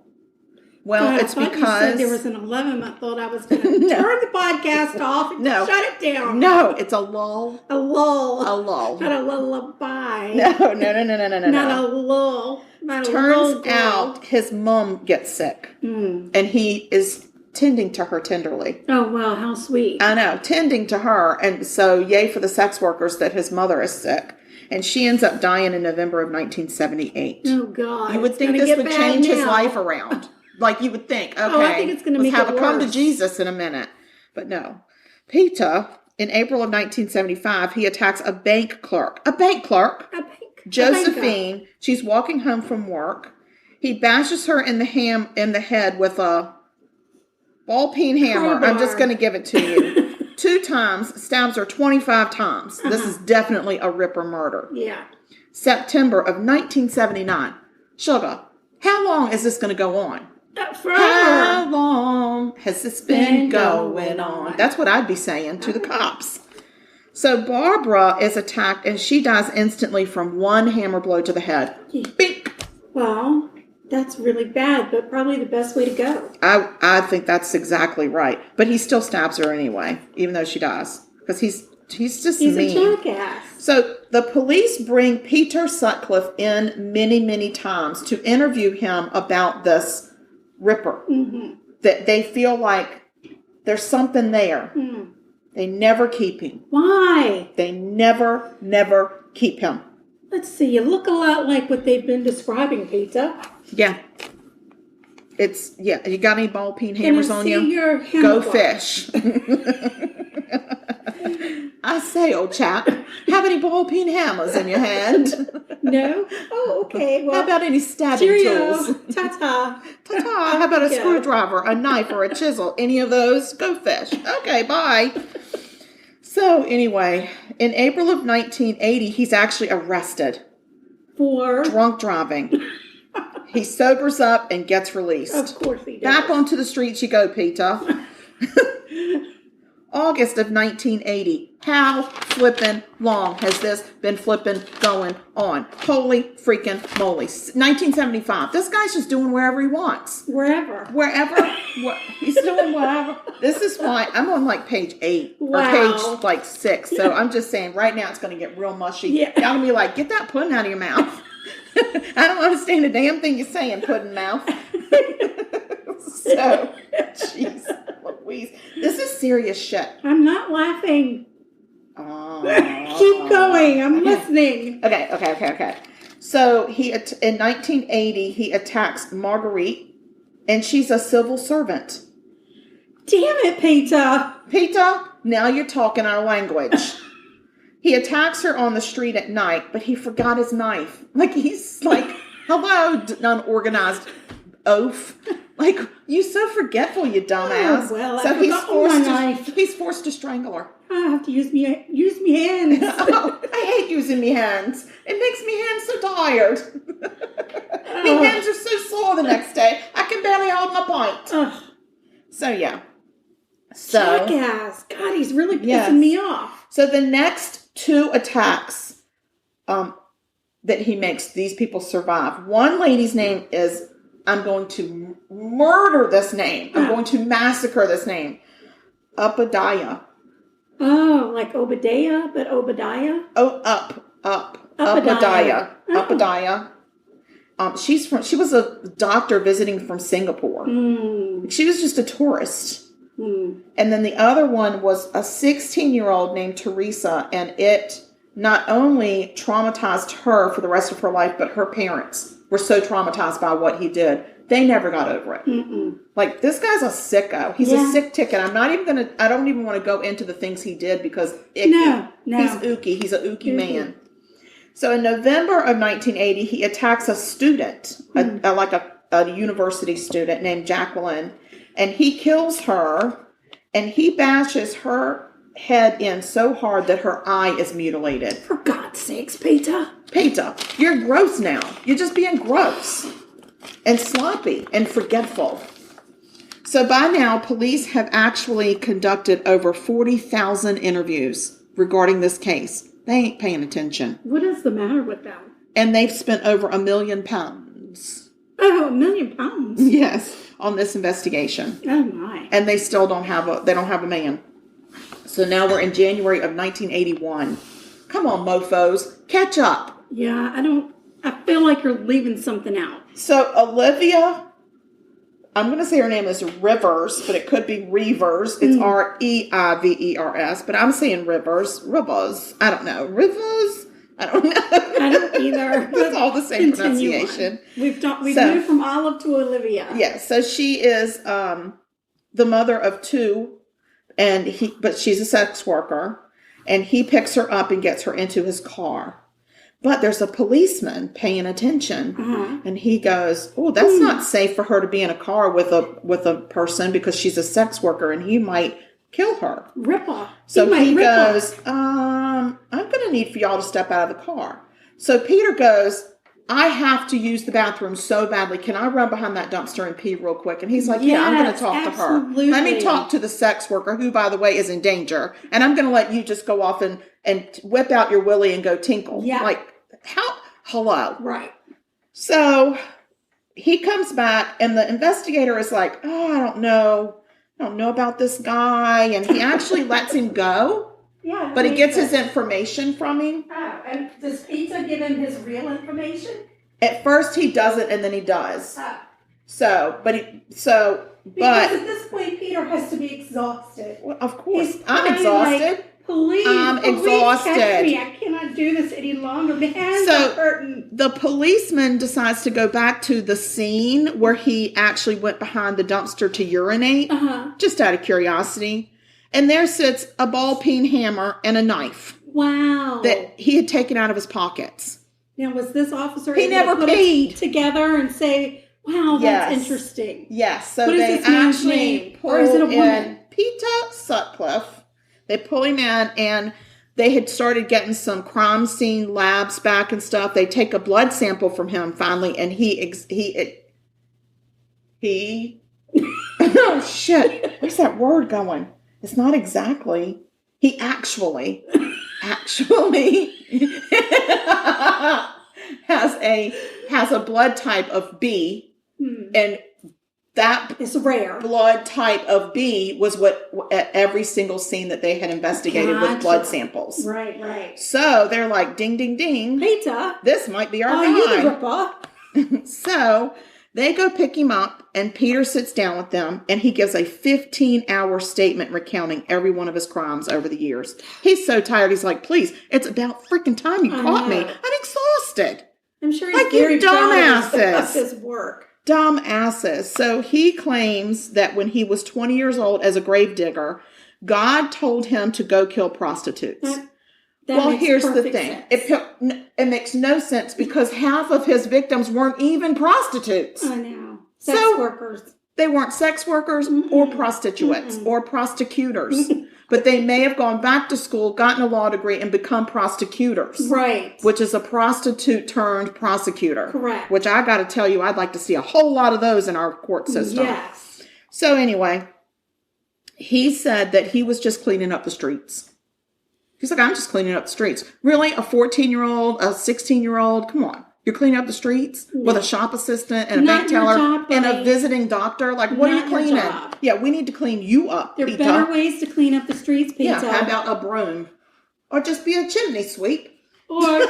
Well, God, it's I thought because... you said there was an 11-month old. I was going to turn the podcast off and shut it down. No, it's a lull. A lull. A lull. Not a lullaby. No. Not a lull. Not a lull. Turns out his mom gets sick. And he is tending to her tenderly. Oh, wow. How sweet. I know. Tending to her. And so, yay for the sex workers that his mother is sick. And she ends up dying in November of 1978. Oh, God. You would think this would change his life around. Like you would think, okay, I think it's going to make it let's have a come to worse. Jesus in a minute. But no. Peter, in April of 1975, he attacks a bank clerk. A bank clerk. Josephine. She's walking home from work. He bashes her in the head with a ball-peen hammer. Crowbar. I'm just going to give it to you. 2 times, stabs her 25 times. This is definitely a Ripper murder. Yeah. September of 1979. Sugar, how long is this going to go on? Forever. How long has this been going on? That's what I'd be saying to the cops. So Barbara is attacked and she dies instantly from one hammer blow to the head. Bink. Well, that's really bad, but probably the best way to go. I think that's exactly right. But he still stabs her anyway, even though she dies. Because he's just mean. He's a jackass. So the police bring Peter Sutcliffe in many, many times to interview him about this Ripper. That they feel like there's something there. They never keep him. Why? They never keep him. Let's see. You look a lot like what they've been describing, Peter. Yeah. You got any ball-peen hammers on you? Your Go fish. I say, old chap, have any ball-peen hammers in your hand? No? Oh, okay. Well, how about any stabbing tools? Ta-ta. Ta-ta. How about a screwdriver, a knife, or a chisel? Any of those? Go fish. Okay, bye. So, anyway, in April of 1980, he's actually arrested. For? Drunk driving. He sobers up and gets released. Of course he does. Back onto the streets you go, Peter. August of 1980. How flippin' long has this been flippin' going on? Holy freaking moly. 1975. This guy's just doing wherever he wants. Wherever. He's doing whatever. This is why I'm on like page 8 or page like 6. So I'm just saying right now it's going to get real mushy. Yeah. Y'all going to be like, get that pudding out of your mouth. I don't understand a damn thing you're saying, pudding mouth. So, jeez Louise. This is serious shit. I'm not laughing. Keep going. I'm listening. Okay. So in 1980, he attacks Marguerite, and she's a civil servant. Damn it, Peter. Peter, now you're talking our language. He attacks her on the street at night, but he forgot his knife. Like, he's like, hello, unorganized oaf. Like, you so forgetful, you dumbass. Oh, well, so he's forced to strangle her. I have to use me hands. Oh, I hate using me hands. It makes me hands so tired. My hands are so sore the next day. I can barely hold my point. So, yeah. Jackass. God, he's really pissing me off. So the next 2 attacks that he makes, these people survive. One lady's name is, I'm going to murder this name. I'm going to massacre this name. Obadiah. Oh, like Obadiah, but Obadiah? Oh, Obadiah. Obadiah. She was a doctor visiting from Singapore. She was just a tourist. And then the other one was a 16-year-old named Teresa, and it not only traumatized her for the rest of her life, but her parents. were so traumatized by what he did. They never got over it. Mm-mm. Like, this guy's a sicko. He's a sick ticket. I don't even want to go into the things he did because No. he's ooky. He's a ooky man. So in November of 1980, he attacks a student, a university student named Jacqueline, and he kills her, and he bashes her head in so hard that her eye is mutilated. For God's sakes, Peter. Peter, you're gross now. You're just being gross and sloppy and forgetful. So by now, police have actually conducted over 40,000 interviews regarding this case. They ain't paying attention. What is the matter with them? And they've spent over £1 million. Oh, £1 million? Yes, on this investigation. Oh, my. And they still don't have a man. So now we're in January of 1981. Come on, mofos. Catch up. Yeah, I feel like you're leaving something out. So Olivia, I'm going to say her name is Rivers, but it could be Reavers. It's Reivers, but I'm saying Rivers. I don't know. Rivers? I don't know. I don't either. It's all the same pronunciation. We've moved from Olive to Olivia. Yeah, so she is the mother of two, but she's a sex worker, and he picks her up and gets her into his car. But there's a policeman paying attention, and he goes, "Oh, that's not safe for her to be in a car with a person because she's a sex worker, and he might kill her." Ripper. So he goes, "I'm going to need for y'all to step out of the car." So Peter goes, "I have to use the bathroom so badly. Can I run behind that dumpster and pee real quick?" And he's like, "Yeah, I'm going to talk to her. Let me talk to the sex worker, who, by the way, is in danger. And I'm going to let you just go off and whip out your willy and go tinkle." Yeah. Like, hello. Right. So he comes back, and the investigator is like, "Oh, I don't know about this guy." And he actually lets him go. Yeah. But he gets his information from him. Oh, and does Peter give him his real information? At first he doesn't, and then he does. Oh. Because at this point, Peter has to be exhausted. Well, of course. He's I'm crying exhausted. Like, Please, I'm exhausted. Catch me. I cannot do this any longer. My hands are hurting. The policeman decides to go back to the scene where he actually went behind the dumpster to urinate, just out of curiosity. And there sits a ball-peen hammer and a knife. Wow. That he had taken out of his pockets. Now, was this officer He never peed together and say, "Wow, that's interesting"? Yes. So what they is this man's actually name? pull Or is it a woman? in Peter Sutcliffe. They pull him in, and they had started getting some crime scene labs back and stuff. They take a blood sample from him finally, and he oh shit, where's that word going? It's not exactly. He actually has a blood type of B, and that is rare. Blood type of B was what at every single scene that they had investigated with blood samples. Right. So they're like, ding, ding, ding. Peter, this might be our guy. You the Ripper? So they go pick him up, and Peter sits down with them, and he gives a 15-hour statement recounting every one of his crimes over the years. He's so tired. He's like, "Please, it's about freaking time you caught me. I'm exhausted." I'm sure he's like, very you dumbasses. proud of his work. Dumbasses. So he claims that when he was 20 years old as a gravedigger, God told him to go kill prostitutes. Well, here's the thing. It makes no sense because half of his victims weren't even prostitutes. I know. Sex workers. They weren't sex workers or prostitutes or prosecutors. But they may have gone back to school, gotten a law degree, and become prosecutors. Right. Which is a prostitute turned prosecutor. Correct. Which I got to tell you, I'd like to see a whole lot of those in our court system. Yes. So anyway, he said that he was just cleaning up the streets. He's like, "I'm just cleaning up the streets." Really? A 14-year-old, a 16-year-old? Come on. You're cleaning up the streets with a shop assistant and a bank teller and a visiting doctor? Like, what are you cleaning? Yeah, we need to clean you up, There are better ways to clean up the streets, Peter. Yeah, how about a broom? Or just be a chimney sweep. Or like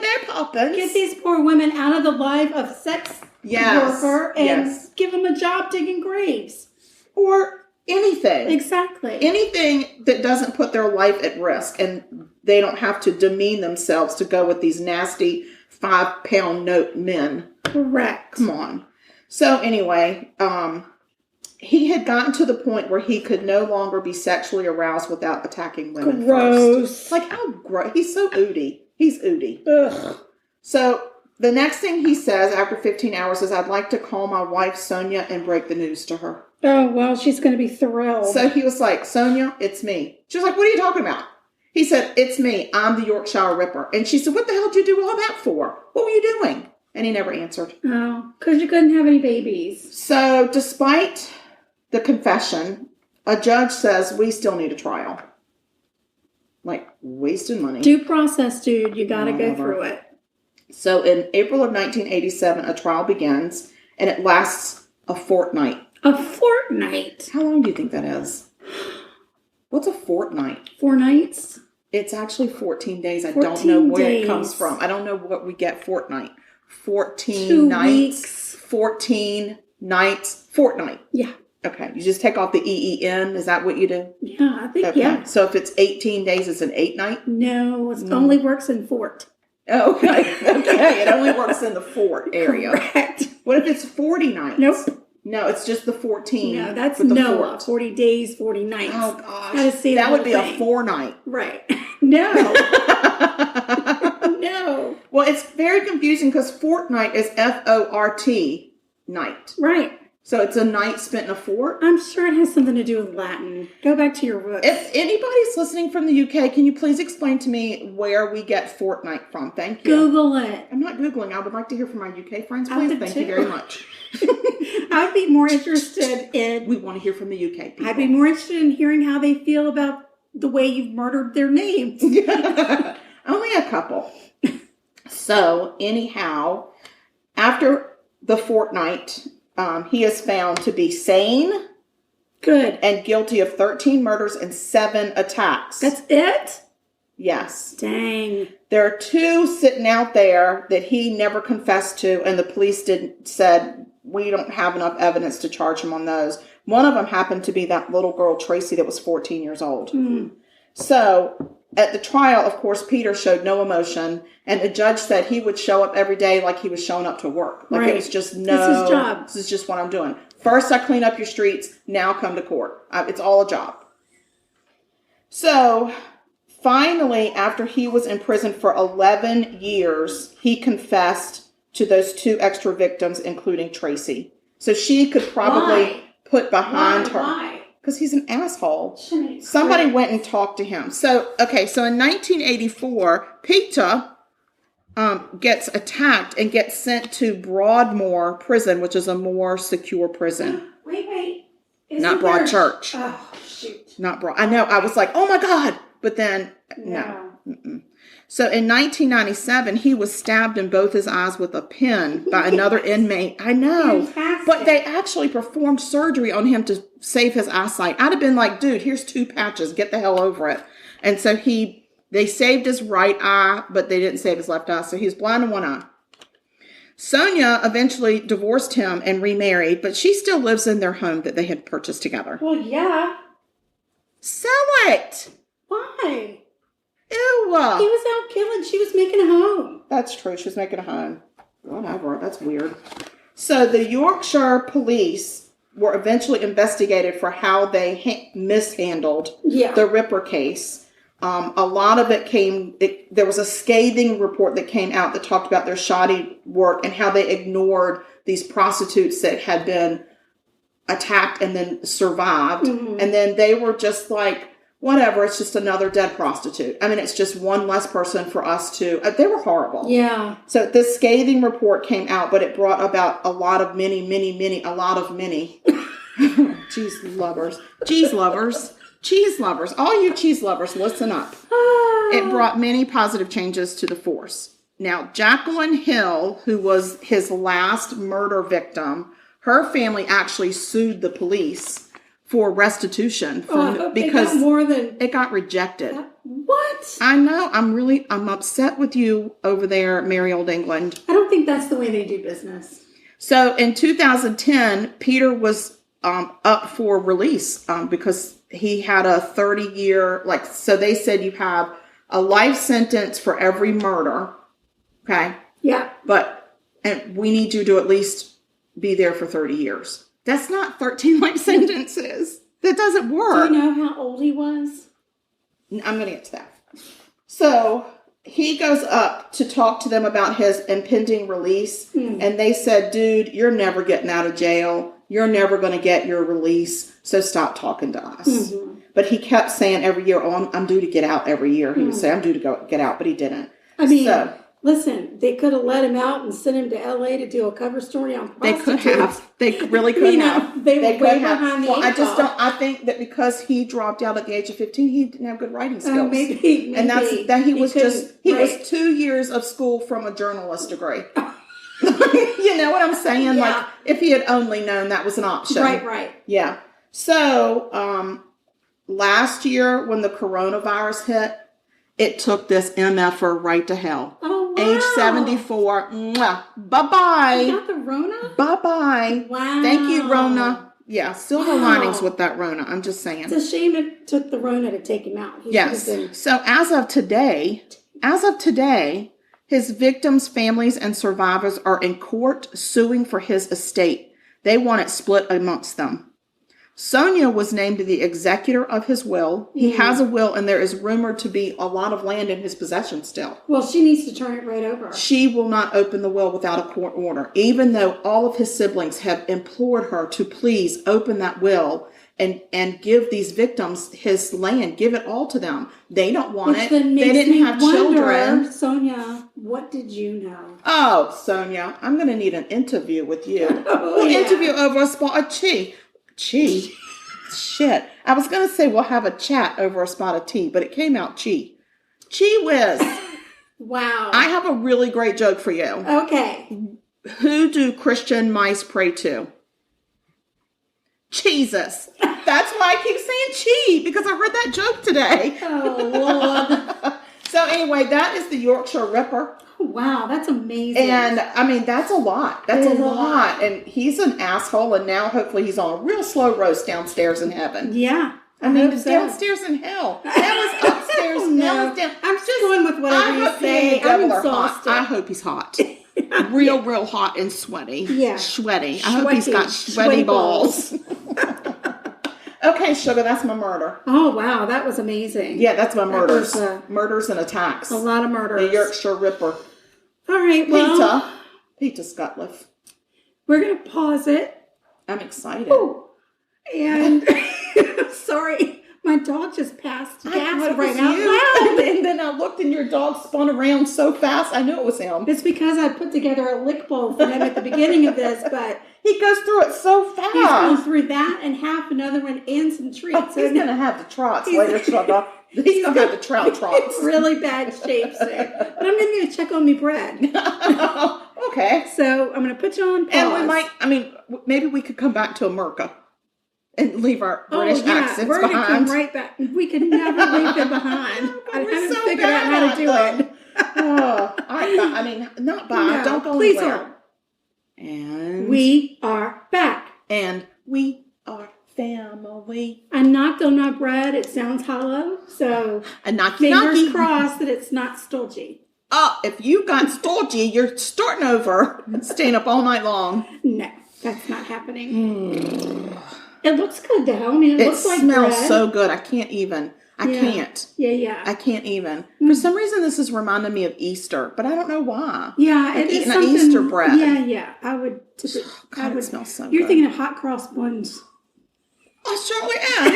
Mary Poppins. Get these poor women out of the life of sex worker and give them a job digging graves. Or anything. Exactly. Anything that doesn't put their life at risk, and they don't have to demean themselves to go with these nasty 5-pound note men. Correct. Come on. So anyway, he had gotten to the point where he could no longer be sexually aroused without attacking women Gross. first. Like, how gross. He's so oody. He's oody. Ugh. So the next thing he says after 15 hours is, I'd like to call my wife, Sonia, and break the news to her. Oh, well, she's going to be thrilled. So he was like, Sonia, it's me. She was like, what are you talking about? He said, it's me. I'm the Yorkshire Ripper. And she said, what the hell did you do all that for? What were you doing? And he never answered. Oh, because you couldn't have any babies. So despite the confession, a judge says we still need a trial. Like, wasting money. Due process, dude. You got to go Whatever. through it. So in April of 1987, a trial begins, and it lasts a fortnight. A fortnight. How long do you think that is? What's a fortnight? 4 nights? It's actually 14 days. I 14 don't know where days. it comes from. I don't know what we get fortnight. 14 2 nights. weeks. 14 nights. Fortnight. Yeah. Okay. You just take off the EEN. Is that what you do? Yeah, I think, Okay. yeah. So if it's 18 days, it's an 8 night? No, it only works in Fort. Oh, okay. Okay. It only works in the fort area. Correct. What if it's 40 nights? Nope. No, it's just the 14. No, that's with the Noah. fort. 40 days, 40 nights. Oh, gosh. Gotta see that the would whole be thing. a 4 night. Right. No. No. Well, it's very confusing because fortnight is FORT night. Right. So it's a night spent in a fort. I'm sure it has something to do with Latin. Go back to your roots. If anybody's listening from the UK, can you please explain to me where we get fortnight from? Thank you. Google it. I'm not Googling. I would like to hear from my UK friends, I please. would Thank you too. very much. I'd be more interested in. We want to hear from the UK people. I'd be more interested in hearing how they feel about the way you've murdered their names. Only a couple. So, anyhow, after the fortnight, he is found to be sane Good. and guilty of 13 murders and 7 attacks. That's it? Yes. Dang. There are 2 sitting out there that he never confessed to, and the police said, we don't have enough evidence to charge him on those. One of them happened to be that little girl, Tracy, that was 14 years old. So, at the trial, of course, Peter showed no emotion, and the judge said he would show up every day like he was showing up to work. Like, Right. it was just, This is his job. This is just what I'm doing. First, I clean up your streets. Now come to court. It's all a job. So, finally, after he was in prison for 11 years, he confessed to those 2 extra victims, including Tracy. So she could probably Why? put behind her. Why? Because he's an asshole. Shouldn't he Somebody quit? went and talked to him. So in 1984, Peter gets attacked and gets sent to Broadmoor Prison, which is a more secure prison. Wait. Not Broadchurch. Oh, shoot. Not Broad. I know. I was like, oh my God. But then, no. So in 1997, he was stabbed in both his eyes with a pin by another inmate. I know. Fantastic. But they actually performed surgery on him to save his eyesight. I'd have been like, dude, here's 2 patches. Get the hell over it. And so they saved his right eye, but they didn't save his left eye. So he was blind in one eye. Sonia eventually divorced him and remarried, but she still lives in their home that they had purchased together. Well, yeah. Sell it. Why? Ew. He was out killing. She was making a home. That's true. She was making a home. Whatever. That's weird. So the Yorkshire police were eventually investigated for how they mishandled the Ripper case. A lot of it there was a scathing report that came out that talked about their shoddy work and how they ignored these prostitutes that had been attacked and then survived. Mm-hmm. And then they were just like, whatever, it's just another dead prostitute. I mean, it's just one less person for us to... they were horrible. Yeah. So this scathing report came out, but it brought about a lot of many. Cheese lovers. Cheese lovers. All you cheese lovers, listen up. It brought many positive changes to the force. Now, Jacqueline Hill, who was his last murder victim, her family actually sued the police for restitution because it got rejected. What? I know. I'm upset with you over there, merry old England. I don't think that's the way they do business. So in 2010, Peter was up for release because he had a 30-year, so they said you have a life sentence for every murder. Okay. Yeah. And we need you to at least be there for 30 years. That's not 13 life sentences. That doesn't work. Do you know how old he was? I'm going to get to that. So he goes up to talk to them about his impending release. And they said, dude, you're never getting out of jail. You're never going to get your release. So stop talking to us. Mm-hmm. But he kept saying every year, oh, I'm due to get out every year. He would say, I'm due to get out, but he didn't. I mean, listen, they could have let him out and sent him to L.A. to do a cover story on prostitutes. They could have. They really could have. They were way behind the I just don't. I think that because he dropped out at the age of 15, he didn't have good writing skills. Maybe. And he was 2 years of school from a journalist degree. You know what I'm saying? Yeah. Like, if he had only known that was an option. Right. Yeah. So, last year when the coronavirus hit, it took this MFer right to hell. Oh, wow. Age 74. Mwah. Bye-bye. You got the Rona? Bye-bye. Wow. Thank you, Rona. Yeah, silver linings with that Rona. I'm just saying. It's a shame it took the Rona to take him out. Yes. So as of today, his victims' families and survivors are in court suing for his estate. They want it split amongst them. Sonia was named the executor of his will. He has a will, and there is rumored to be a lot of land in his possession still. Well, she needs to turn it right over. She will not open the will without a court order, even though all of his siblings have implored her to please open that will and give these victims his land. Give it all to them. They don't want it. They didn't have children. Sonia, what did you know? Oh, Sonia, I'm going to need an interview with you. Interview over a spot of tea. Chi? Shit. I was going to say we'll have a chat over a spot of tea, but it came out chi. Chi whiz. Wow. I have a really great joke for you. Okay. Who do Christian mice pray to? Jesus. That's why I keep saying chi, because I heard that joke today. Oh, Lord. So anyway, that is the Yorkshire Ripper. Wow, that's amazing. And, I mean, that's a lot. That's a lot. And he's an asshole, and now hopefully he's on a real slow roast downstairs in heaven. Yeah. I mean, downstairs in hell. That was upstairs. That was down. I'm just going with whatever you say. I'm exhausted. I hope he's hot. Real hot and sweaty. Yeah. Sweaty. I hope he's got sweaty balls. Okay, sugar, that's my murder. Oh, wow, that was amazing. Yeah, that's my murders. Murders and attacks. A lot of murders. The Yorkshire Ripper. All right, well. Peter Sutcliffe. We're going to pause it. I'm excited. Ooh. And, sorry, my dog just passed gas right out loud. And then I looked and your dog spun around so fast, I knew it was him. It's because I put together a lick bowl for him at the beginning of this, but... He goes through it so fast. He's going through that and half another one and some treats. Oh, he's going to have the trots later, sugar. He's going to have the trots. Really bad shape soon. But I'm going to check on me bread. Okay. So I'm going to put you on pause. And maybe we could come back to America and leave our British accents we're behind. We're going to come right back. We could never leave them behind. I haven't figured out how to do it. Not bad. No, don't go please anywhere. Don't. And we are back. And we are family. I knocked on my bread. It sounds hollow. So fingers crossed that it's not stodgy. Oh, if you got stodgy, you're starting over and staying up all night long. No, that's not happening. It looks good though. I mean, it looks like smells bread. So good. I can't even. I can't. Yeah. I can't even. For some reason, this is reminding me of Easter, but I don't know why. Yeah, it is an Easter bread. Yeah. I would. God, it smells so good. You're thinking of hot cross buns. I certainly am.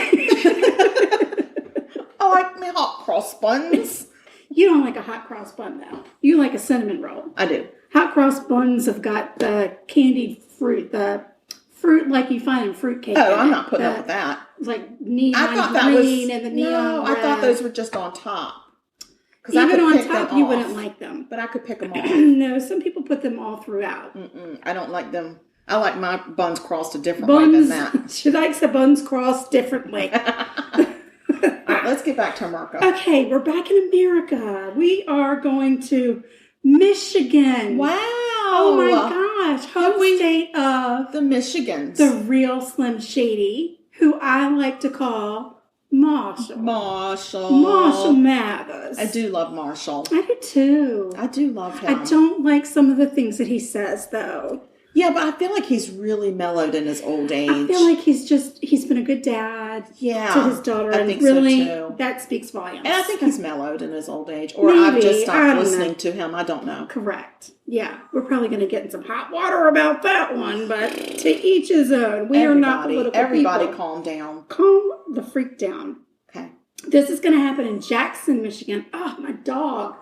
I like my hot cross buns. You don't like a hot cross bun though. You like a cinnamon roll. I do. Hot cross buns have got the candied fruit, the fruit like you find in fruitcake. Oh, I'm not putting up with that. It's like neon green and the neon red. I thought those were just on top. Even on top, you wouldn't like them. But I could pick them off. No, some people put them all throughout. I don't like them. I like my buns crossed a different way than that. She likes the buns crossed differently. All right, let's get back to America. Okay, we're back in America. We are going to Michigan. Wow. Oh my gosh. Home state of the Michigans. The real Slim Shady, who I like to call Marshall. Marshall. Marshall Mathers. I do love Marshall. I do too. I do love him. I don't like some of the things that he says, though. Yeah, but I feel like he's really mellowed in his old age. I feel like he's been a good dad to his daughter. I think really, so too. That speaks volumes. And I think he's mellowed in his old age. Or Maybe. I've just I stopped don't listening know. to him. I don't know. Correct. Yeah, we're probably going to get in some hot water about that one, but to each his own. We are not political Everybody people. calm down. Calm the freak down. Okay. This is going to happen in Jackson, Michigan. Oh, my dog.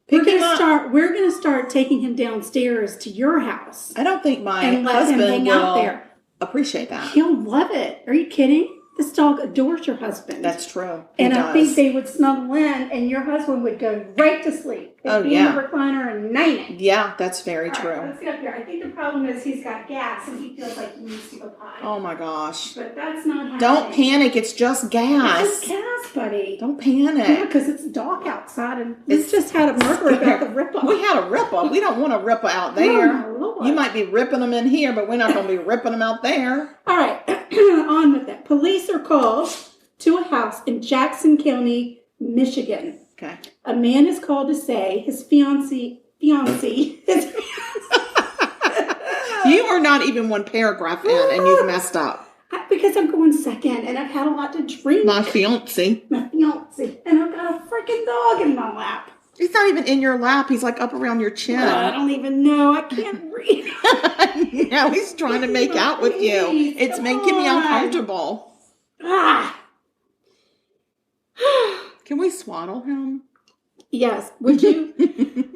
Pick We're him up. going to start taking him downstairs to your house. I don't think my And let him husband hang out will there. appreciate that. He'll love it. Are you kidding? This dog adores your husband. That's true. And He I think does. they would snuggle in, and your husband would go right to sleep. They'd be in the recliner and night. Yeah, that's very true. All right, let's get up here. I think the problem is he's got gas, and he feels like he needs to go potty. Oh my gosh. But that's not happening. Don't panic. It's just gas. It's just gas, buddy. Don't Yeah, panic. because it's dark outside, and we just had a murder about the Ripper. We had a Ripper. We don't want a Ripper out there. Oh, my Lord. You might be ripping them in here, but we're not going to be ripping them out there. All right, on with it. Police are called to a house in Jackson County, Michigan. Okay. A man is called to say his fiancée, You are not even one paragraph in, and you've messed up. because I'm going second, and I've had a lot to drink. My fiance. My fiancé, and I've got a freaking dog in my lap. He's not even in your lap. He's like up around your chin. I don't even know. I can't breathe. Now he's trying to make out with you. Please, It's come making me on. uncomfortable. Ah. Can we swaddle him? Yes, would you?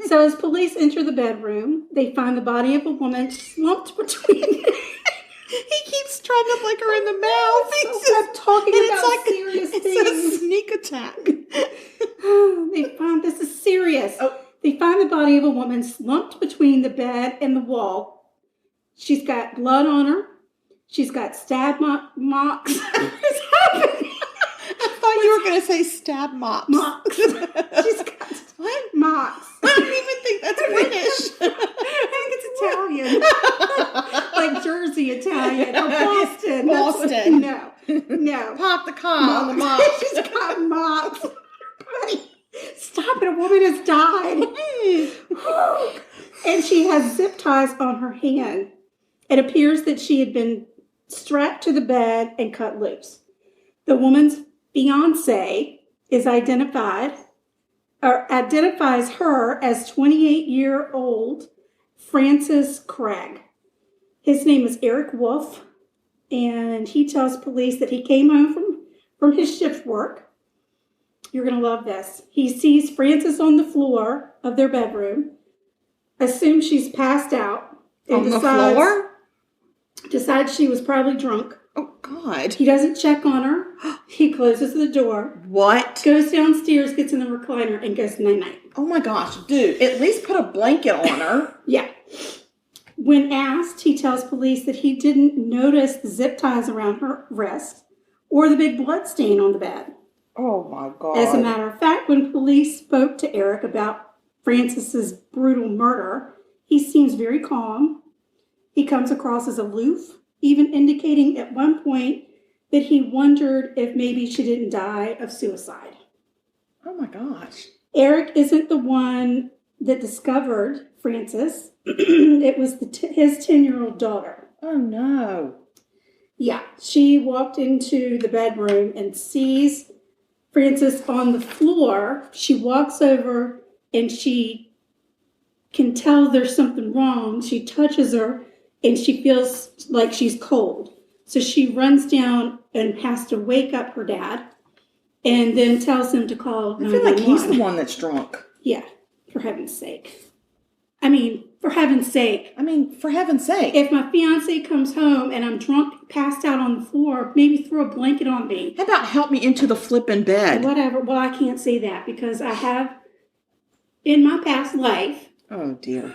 So as police enter the bedroom, they find the body of a woman slumped between. He keeps trying to lick her in the mouth. I'm talking And about serious it's things. a sneak attack. This is serious. Oh. They find the body of a woman slumped between the bed and the wall. She's got blood on her. She's got stab marks. What's happening? I thought you were going to say stab mops. Marks. She's got marks. I don't even think that's British. I think it's Italian. Like Jersey Italian or Boston. Boston. No. Pop the car on the mop. She's got marks. Stop it. A woman has died. And she has zip ties on her hand. It appears that she had been strapped to the bed and cut loose. The woman's fiance identifies her as 28-year-old Francis Craig. His name is Eric Wolf, and he tells police that he came home from his shift work. You're going to love this. He sees Frances on the floor of their bedroom, assumes she's passed out, and On the floor? decides she was probably drunk. Oh, God. He doesn't check on her. He closes the door, What? goes downstairs, gets in the recliner, and goes night-night. Oh, my gosh. Dude, at least put a blanket on her. Yeah. When asked, he tells police that he didn't notice the zip ties around her wrist or the big blood stain on the bed. Oh, my God. As a matter of fact, when police spoke to Eric about Francis's brutal murder, he seems very calm. He comes across as aloof, even indicating at one point that he wondered if maybe she didn't die of suicide. Oh, my gosh. Eric isn't the one that discovered Frances. It was his 10-year-old daughter. Oh, no. Yeah, she walked into the bedroom and sees Frances on the floor. She walks over and she can tell there's something wrong. She touches her and she feels like she's cold. So she runs down and has to wake up her dad and then tells him to call 911. I feel like he's the one that's drunk. Yeah, for heaven's sake. I mean, for heaven's sake. For heaven's sake. If my fiance comes home and I'm drunk, passed out on the floor, maybe throw a blanket on me. How about help me into the flipping bed? Whatever. Well, I can't say that because I have, in my past life, Oh, dear.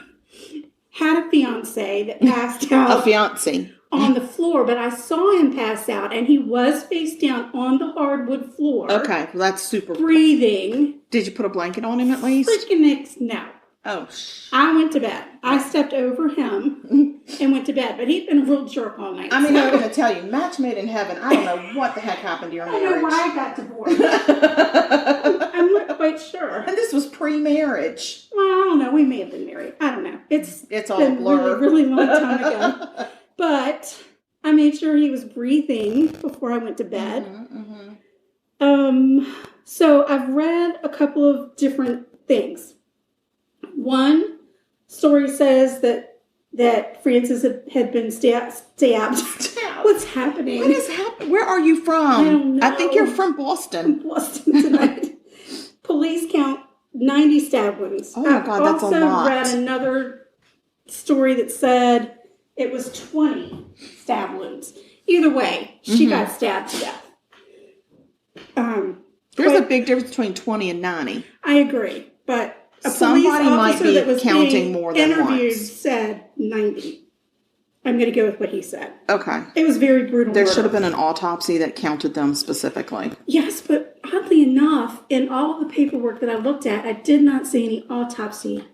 had a fiance that passed out A fiance. on the floor, but I saw him pass out and he was face down on the hardwood floor. Okay, well, that's super. Breathing. Did you put a blanket on him at least? Freaking no. Oh, I went to bed. I stepped over him and went to bed, but he'd been a real jerk all night. I mean, I'm going to tell you, match made in heaven. I don't know what the heck happened to your marriage. I don't know why I got divorced. I'm not quite sure. And this was pre-marriage. Well, I don't know. We may have been married. I don't know. It's all been a blur. Really, really long time ago. But I made sure he was breathing before I went to bed. So I've read a couple of different things. One story says that Francis had been stabbed. What's happening? What is happening? Where are you from? I don't know. I think you're from Boston. From Boston tonight. Police count 90 stab wounds. Oh my God, that's a lot. I've also read another story that said it was 20 stab wounds. Either way, she got stabbed to death. There's a big difference between 20 and 90. I agree, but a Somebody police officer might be that was counting more than interviewed once. said 90. I'm going to go with what he said. Okay. It was very brutal. There murder. should have been an autopsy that counted them specifically. Yes, but oddly enough, in all of the paperwork that I looked at, I did not see any autopsy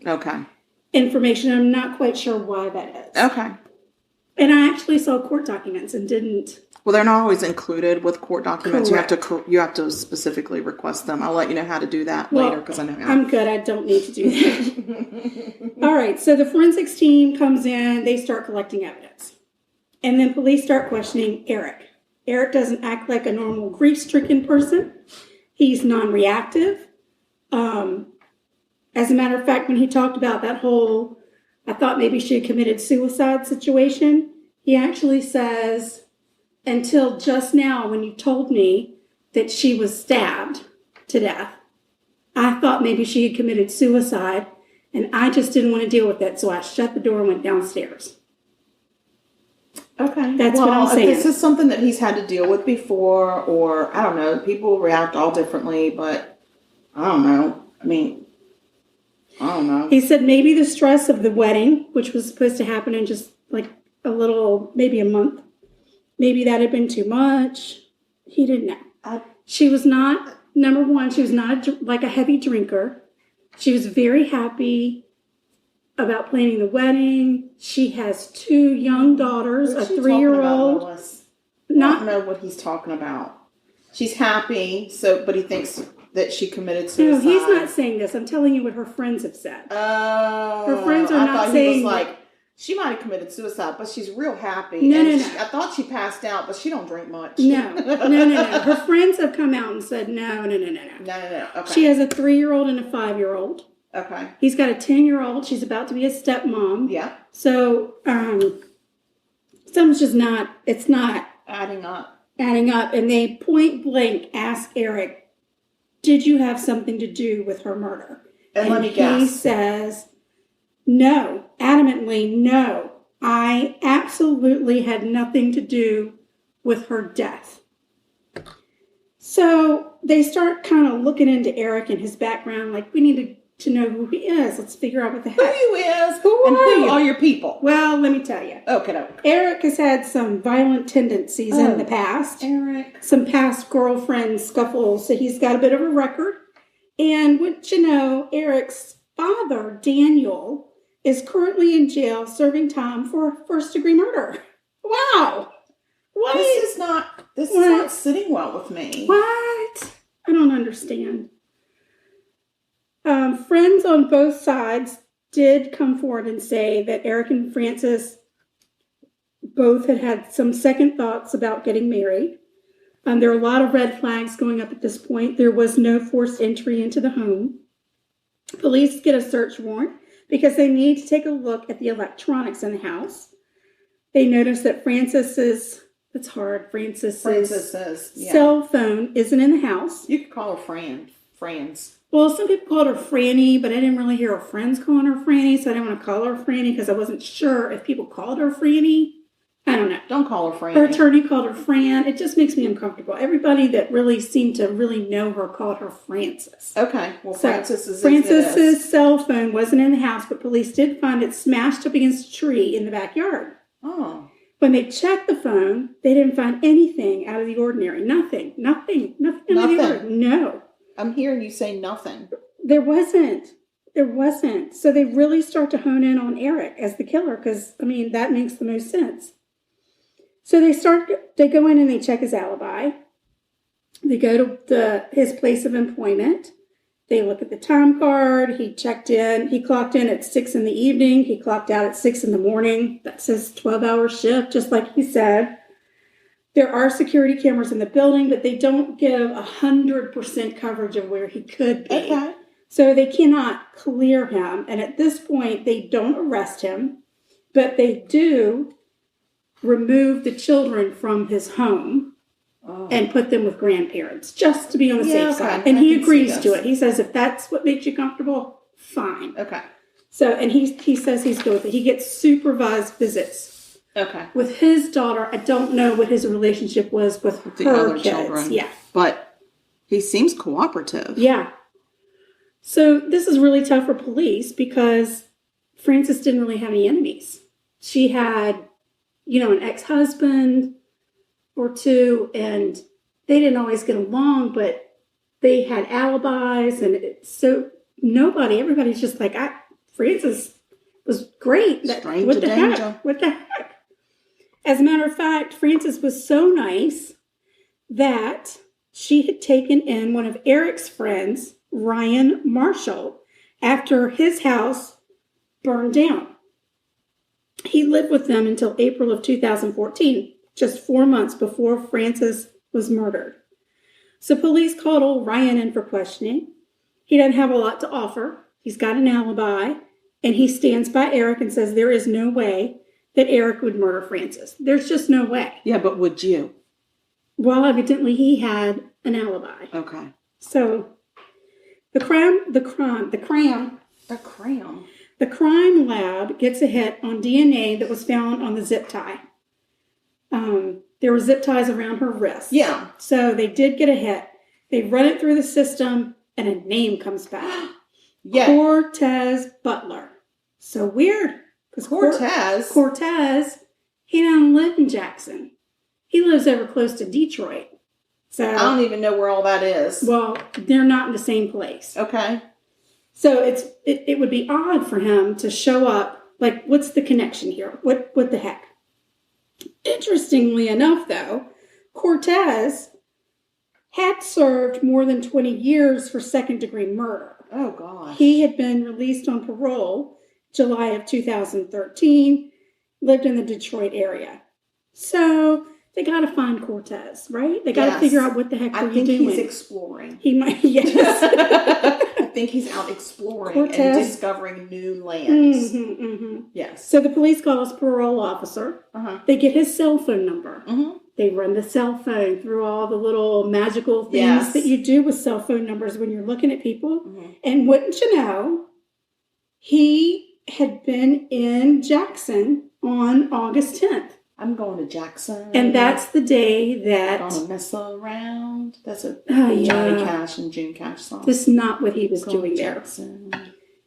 information. I'm not quite sure why that is. Okay. And I actually saw court documents and didn't. Well, they're not always included with court documents. Correct. You have to specifically request them. I'll let you know how to do that later because I know how. I'm good. I don't need to do that. All right. So the forensics team comes in. They start collecting evidence. And then police start questioning Eric. Eric doesn't act like a normal grief-stricken person. He's non-reactive. As a matter of fact, when he talked about that whole, I thought maybe she had committed suicide situation, he actually says, until just now when you told me that she was stabbed to death, I thought maybe she had committed suicide, and I just didn't want to deal with it, so I shut the door and went downstairs. Okay. That's what I'm saying. This is something that he's had to deal with before, or I don't know, people react all differently, but I don't know. I mean, I don't know. He said maybe the stress of the wedding, which was supposed to happen in just like a little, maybe a month, maybe that had been too much. He didn't know. She was not, number one, she was not like a heavy drinker. She was very happy about planning the wedding. She has 2 young daughters, a 3-year-old. I don't know what he's talking about. She's happy, but he thinks that she committed suicide. No, he's not saying this. I'm telling you what her friends have said. Her friends are not saying. He was like, she might have committed suicide, but she's real happy. No. I thought she passed out, but she don't drink much. No. Her friends have come out and said no. No. Okay. She has a 3-year-old and a 5-year-old. Okay. He's got a 10-year-old. She's about to be a stepmom. Yeah. So, something's just not, it's not adding up. And they point blank ask Eric, did you have something to do with her murder? And let me guess. He says, no, adamantly, no. I absolutely had nothing to do with her death. So they start kind of looking into Eric and his background, like we need to know who he is. Let's figure out what the heck. Who you is? Who are your people? Well, let me tell you. Okay. Eric has had some violent tendencies in the past. Eric. Some past girlfriend scuffles, so he's got a bit of a record. And what you know, Eric's father, Daniel, is currently in jail serving time for first-degree murder. Wow. What? This is not sitting well with me. What? I don't understand. Friends on both sides did come forward and say that Eric and Francis both had some second thoughts about getting married. There are a lot of red flags going up at this point. There was no forced entry into the home. Police get a search warrant because they need to take a look at the electronics in the house. They notice that Francis's cell phone isn't in the house. You could call her Franz. Well, some people called her Franny, but I didn't really hear her friends calling her Franny, so I didn't want to call her Franny because I wasn't sure if people called her Franny. I don't know. Don't call her Franny. Her attorney called her Fran. It just makes me uncomfortable. Everybody that really seemed to really know her called her Frances. Okay. Well, Francis's cell phone wasn't in the house, but police did find it smashed up against a tree in the backyard. Oh. When they checked the phone, they didn't find anything out of the ordinary. Nothing out of the ordinary. No. I'm hearing you say nothing. There wasn't. There wasn't. So they really start to hone in on Eric as the killer because, I mean, that makes the most sense. So they go in and they check his alibi. They go to his place of employment. They look at the time card. He clocked in at 6 in the evening. He clocked out at 6 in the morning. That says 12-hour shift, just like he said. There are security cameras in the building, but they don't give 100% coverage of where he could be. Okay. So they cannot clear him. And at this point, they don't arrest him, but they do remove the children from his home and put them with grandparents, just to be on the safe side. And he agrees to it. He says, if that's what makes you comfortable, fine. Okay. So, and he says he's good with it. He gets supervised visits. Okay. With his daughter, I don't know what his relationship was with the her other kids. children. Yeah. But he seems cooperative. Yeah. So this is really tough for police because Frances didn't really have any enemies. She had, an ex-husband or two, and they didn't always get along, but they had alibis, and so everybody's just like, Frances was great. Stranger danger. What the heck? As a matter of fact, Frances was so nice that she had taken in one of Eric's friends, Ryan Marshall, after his house burned down. He lived with them until April of 2014, just 4 months before Frances was murdered. So police called old Ryan in for questioning. He doesn't have a lot to offer. He's got an alibi, and he stands by Eric and says there is no way that Eric would murder Frances. There's just no way. Yeah, but would you? Well, evidently he had an alibi. Okay. So the crime lab gets a hit on DNA that was found on the zip tie. There were zip ties around her wrist. Yeah. So they did get a hit. They run it through the system, and a name comes back. Yeah. Cortez Butler. So weird. Because Cortez, he doesn't live in Jackson. He lives over close to Detroit. So I don't even know where all that is. Well, they're not in the same place. Okay. So it would be odd for him to show up. Like, what's the connection here? What the heck? Interestingly enough, though, Cortez had served more than 20 years for second-degree murder. Oh, gosh. He had been released on parole July of 2013, lived in the Detroit area. So they got to find Cortez, right? They got to figure out what the heck are you doing. I think he's exploring. He might, yes. I think he's out exploring and discovering new lands. Mm-hmm, mm-hmm. Yes. So the police call his parole officer. Uh-huh. They get his cell phone number. Mm-hmm. They run the cell phone through all the little magical things that you do with cell phone numbers when you're looking at people. Mm-hmm. And wouldn't you know, he had been in Jackson on August 10th. I'm going to Jackson. And that's the day that... I'm going to mess around. That's a Johnny Cash and June Cash song. That's not what he was doing there.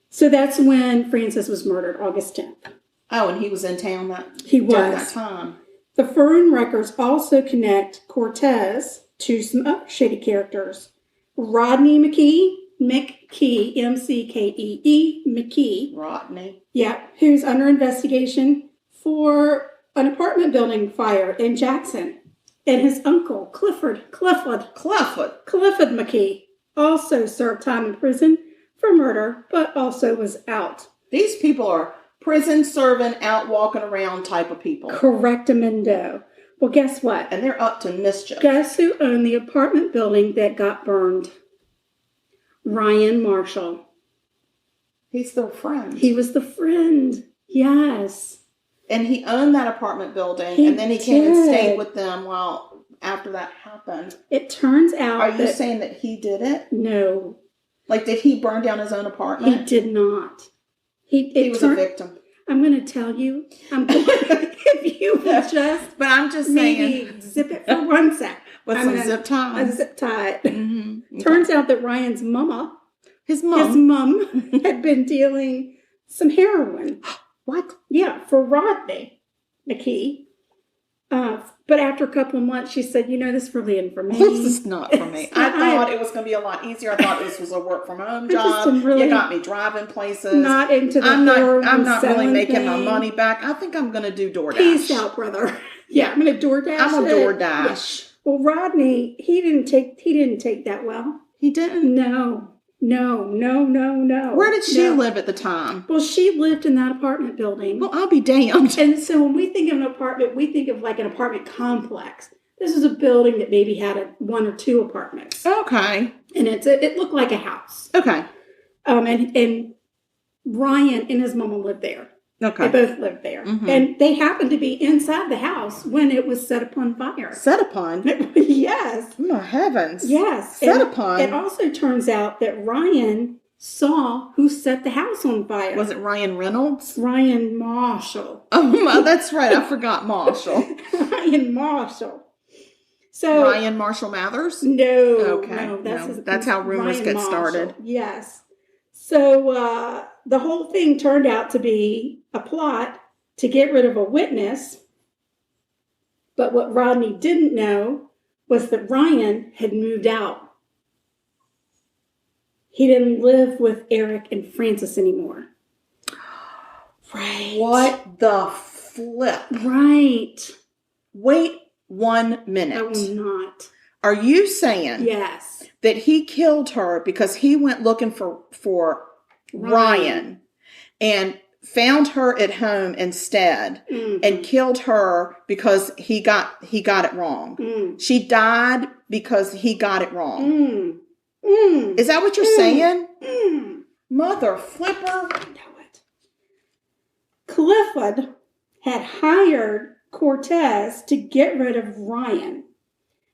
So that's when Frances was murdered, August 10th. Oh, and he was in town during that time. The phone records also connect Cortez to some other shady characters. Rodney McKee, M-C-K-E-E, McKee. Rodney. Yeah, who's under investigation for an apartment building fire in Jackson. And his uncle, Clifford McKee, also served time in prison for murder, but also was out. These people are prison serving, out walking around type of people. Correctamundo. Well, guess what? And they're up to mischief. Guess who owned the apartment building that got burned? Ryan Marshall. He's their friend. He was the friend. Yes. And he owned that apartment building, and then he came and stayed with them after that happened. It turns out Are you saying that he did it? No. Like, did he burn down his own apartment? He did not. He was a victim. I'm going to tell you. If you would just... But I'm just saying. Zip it for 1 sec. With some zip tie. A zip tie. Mm-hmm. Okay. Turns out that Ryan's mama... His mom had been dealing some heroin. What? Yeah, for Rodney McKee. But after a couple of months, she said, this really isn't for me. This is not for me. I thought it was going to be a lot easier. I thought this was a work from home job. You got me driving places. Not into the I'm not really making my money back. I think I'm going to do DoorDash. Peace out, brother. Yeah, I'm going to DoorDash. I'm a DoorDash. Yeah. Well, Rodney, he didn't take that well. He didn't? No. Where did she live at the time? Well, she lived in that apartment building. Well, I'll be damned. And so when we think of an apartment, we think of like an apartment complex. This is a building that maybe had one or two apartments. Okay. And it looked like a house. Okay. And Ryan and his mama lived there. Okay. They both lived there. Mm-hmm. And they happened to be inside the house when it was set upon fire. Set upon? Yes. Oh, my heavens. Yes. Set upon. It also turns out that Ryan saw who set the house on fire. Was it Ryan Reynolds? Ryan Marshall. Oh, that's right. I forgot Marshall. Ryan Marshall. So Ryan Marshall Mathers? No. Okay. No, that's how rumors get started. Yes. So the whole thing turned out to be a plot to get rid of a witness. But what Rodney didn't know was that Ryan had moved out. He didn't live with Eric and Frances anymore. Right. What the flip? Right. Wait 1 minute. I will not. Are you saying yes that he killed her because he went looking for Ryan and found her at home instead and killed her because he got it wrong? She died because he got it wrong. Is that what you're saying? Mother flipper. I know it. Clifford had hired Cortez to get rid of Ryan.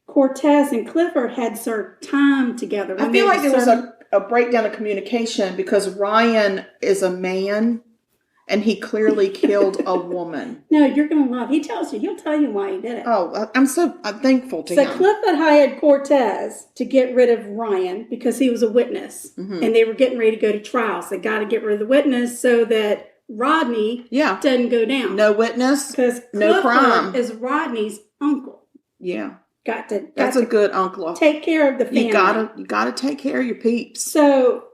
Cortez and Clifford had served time together. I feel like there was a breakdown of communication because Ryan is a man and he clearly killed a woman. No, you're going to love. He'll tell you why he did it. Oh, I'm thankful to him. So Clifford hired Cortez to get rid of Ryan because he was a witness and they were getting ready to go to trial. So they got to get rid of the witness so that Rodney doesn't go down. No witness, because no crime. Is Rodney's uncle. Yeah. That's a good uncle. Take care of the family. You gotta take care of your peeps. So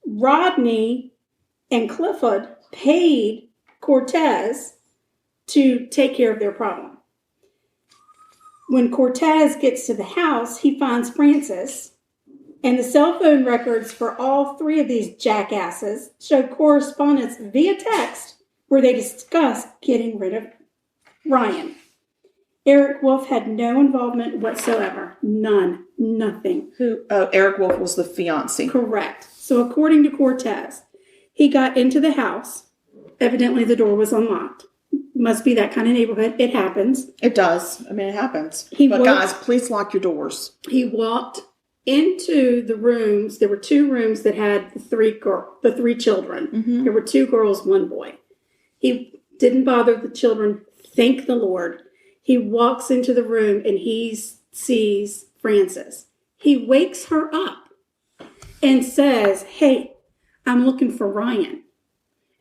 Rodney and Clifford paid Cortez to take care of their problem. When Cortez gets to the house, he finds Frances, and the cell phone records for all three of these jackasses show correspondence via text where they discuss getting rid of Ryan. Eric Wolf had no involvement whatsoever. None. Nothing. Eric Wolf was the fiancé. Correct. So according to Cortez, he got into the house. Evidently the door was unlocked. Must be that kind of neighborhood. It happens. It does. I mean, it happens. Guys, please lock your doors. He walked into the rooms. There were two rooms that had the three children. Mm-hmm. There were 2 girls, 1 boy. He didn't bother the children. Thank the Lord. He walks into the room and he sees Frances. He wakes her up and says, "Hey, I'm looking for Ryan."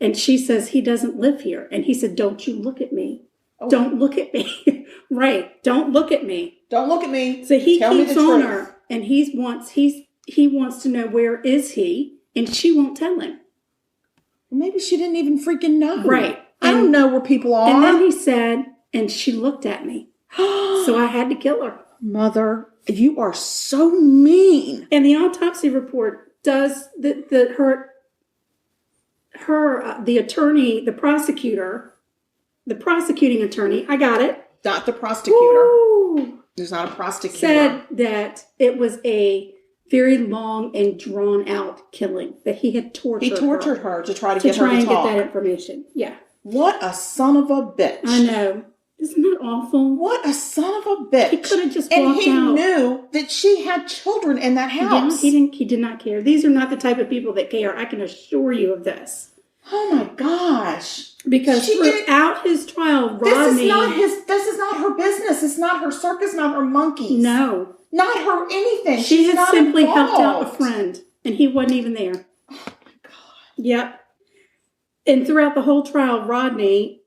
And she says, "He doesn't live here." And he said, "Don't you look at me. Oh. Don't look at me." Right. Don't look at me. Don't look at me. So he keeps on her and he wants to know where is he, and she won't tell him. Maybe she didn't even freaking know. Right. I don't know where people are. And then he said, "And she looked at me. So I had to kill her." Mother, you are so mean. And the autopsy report does the attorney, the prosecuting attorney, I got it. Not the prosecutor. Woo! There's not a prosecutor. Said that it was a very long and drawn out killing, that he had tortured her. He tortured her to try to get her to talk. Get that information. Yeah. What a son of a bitch. I know. Isn't that awful? What a son of a bitch. He could have just walked out. And he knew that she had children in that house. Yeah, he did not care. These are not the type of people that care. I can assure you of this. Oh my gosh. Because throughout his trial, Rodney... This is not her business. It's not her circus, not her monkeys. No. Not her anything. She had simply involved. helped out a friend, and he wasn't even there. Oh my God. Yep. And throughout the whole trial, Rodney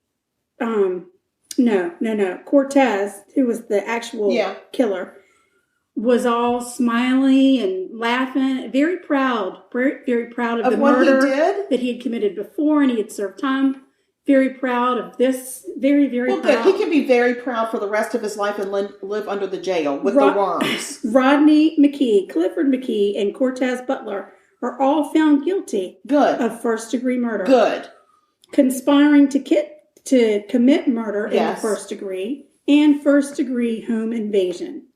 Cortez, who was the actual killer, was all smiley and laughing, very proud of the what murder he did? that he had committed before, and he had served time. Very proud of this. Very, very proud. Well, good. He can be very proud for the rest of his life and live under the jail with the worms. Rodney McKee, Clifford McKee, and Cortez Butler are all found guilty of first-degree murder. Good. Conspiring to commit murder in the first degree and first-degree home invasion.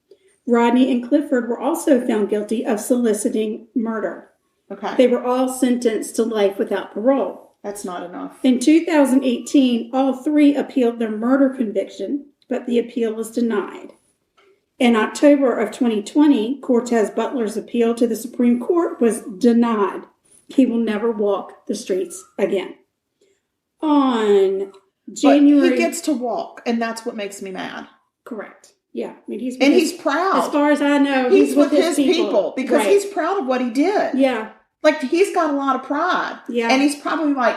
Rodney and Clifford were also found guilty of soliciting murder. Okay. They were all sentenced to life without parole. That's not enough. In 2018, all three appealed their murder conviction, but the appeal was denied. In October of 2020, Cortez Butler's appeal to the Supreme Court was denied. He will never walk the streets again. On January... But he gets to walk, and that's what makes me mad. Correct. Yeah. I mean, he's proud. As far as I know, he's with his people because he's proud of what he did. Yeah. Like, he's got a lot of pride. Yeah. And he's probably, like,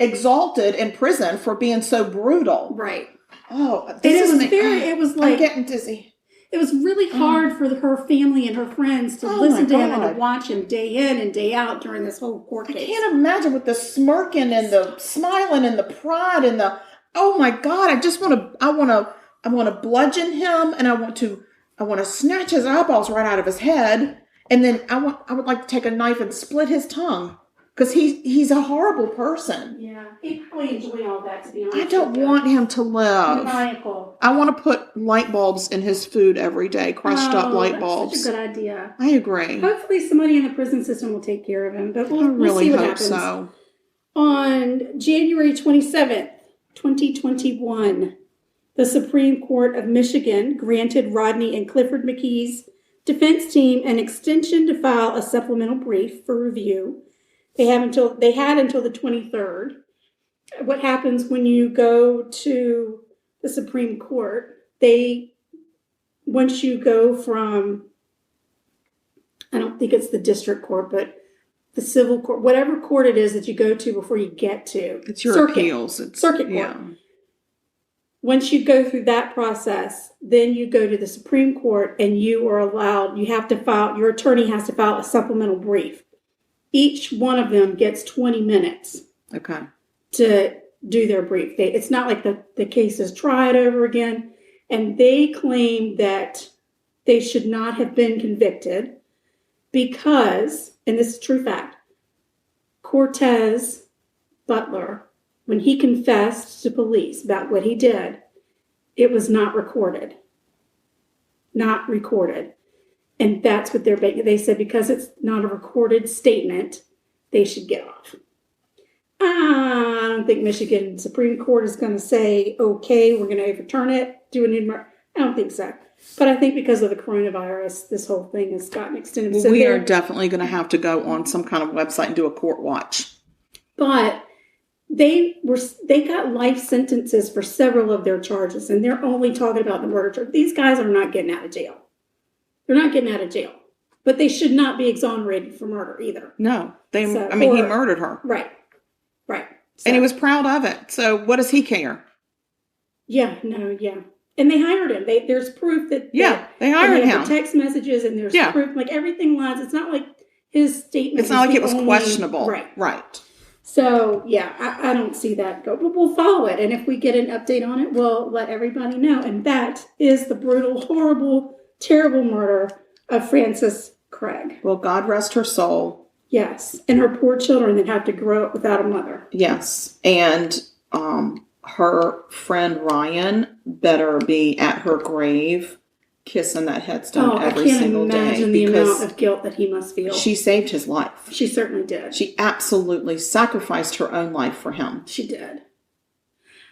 exalted in prison for being so brutal. Right. Oh, I'm getting dizzy. It was really hard for her family and her friends to listen to him and to watch him day in and day out during this whole court case. I can't imagine with the smirking and the smiling and the pride and the, oh my God, I want to bludgeon him, and I want to snatch his eyeballs right out of his head. And then I would like to take a knife and split his tongue because he's a horrible person. Yeah, he probably enjoyed all that, to be honest. I don't want him to live. Maniacal. I want to put light bulbs in his food every day, crushed up light bulbs. That's such a good idea. I agree. Hopefully somebody in the prison system will take care of him, but we'll really see what hope happens. so. On January 27th, 2021, the Supreme Court of Michigan granted Rodney and Clifford McKee's defense team an extension to file a supplemental brief for review. They had until the 23rd. What happens when you go to the Supreme Court? Once you go from, I don't think it's the district court, but the civil court, whatever court it is that you go to before you get to. It's your appeals. It's circuit court. Yeah. Once you go through that process, then you go to the Supreme Court and your attorney has to file a supplemental brief. Each one of them gets 20 minutes to do their brief. It's not like the case is tried over again. And they claim that they should not have been convicted because, and this is true fact, Cortez Butler, when he confessed to police about what he did, it was not recorded. Not recorded. And that's what they said, because it's not a recorded statement, they should get off. I don't think Michigan Supreme Court is going to say, okay, we're going to overturn it, do a new murder. I don't think so. But I think because of the coronavirus, this whole thing has gotten extended. Well, so we are definitely going to have to go on some kind of website and do a court watch. But they got life sentences for several of their charges, and they're only talking about the murder charge. These guys are not getting out of jail. They're not getting out of jail. But they should not be exonerated for murder either. No. He murdered her. Right. So, and he was proud of it. So what does he care? Yeah. And they hired him. There's proof that... Yeah, they hired him. The text messages, and there's proof. Like, everything lines. It's not like his statement... It's not like it was questionable. Right. So, yeah, I don't see that go. But we'll follow it. And if we get an update on it, we'll let everybody know. And that is the brutal, horrible, terrible murder of Frances Craig. Well, God rest her soul. Yes. And her poor children that have to grow up without a mother. Yes. And her friend Ryan better be at her grave kissing that headstone every single day. I can't imagine the amount of guilt that he must feel. She saved his life. She certainly did. She absolutely sacrificed her own life for him. She did.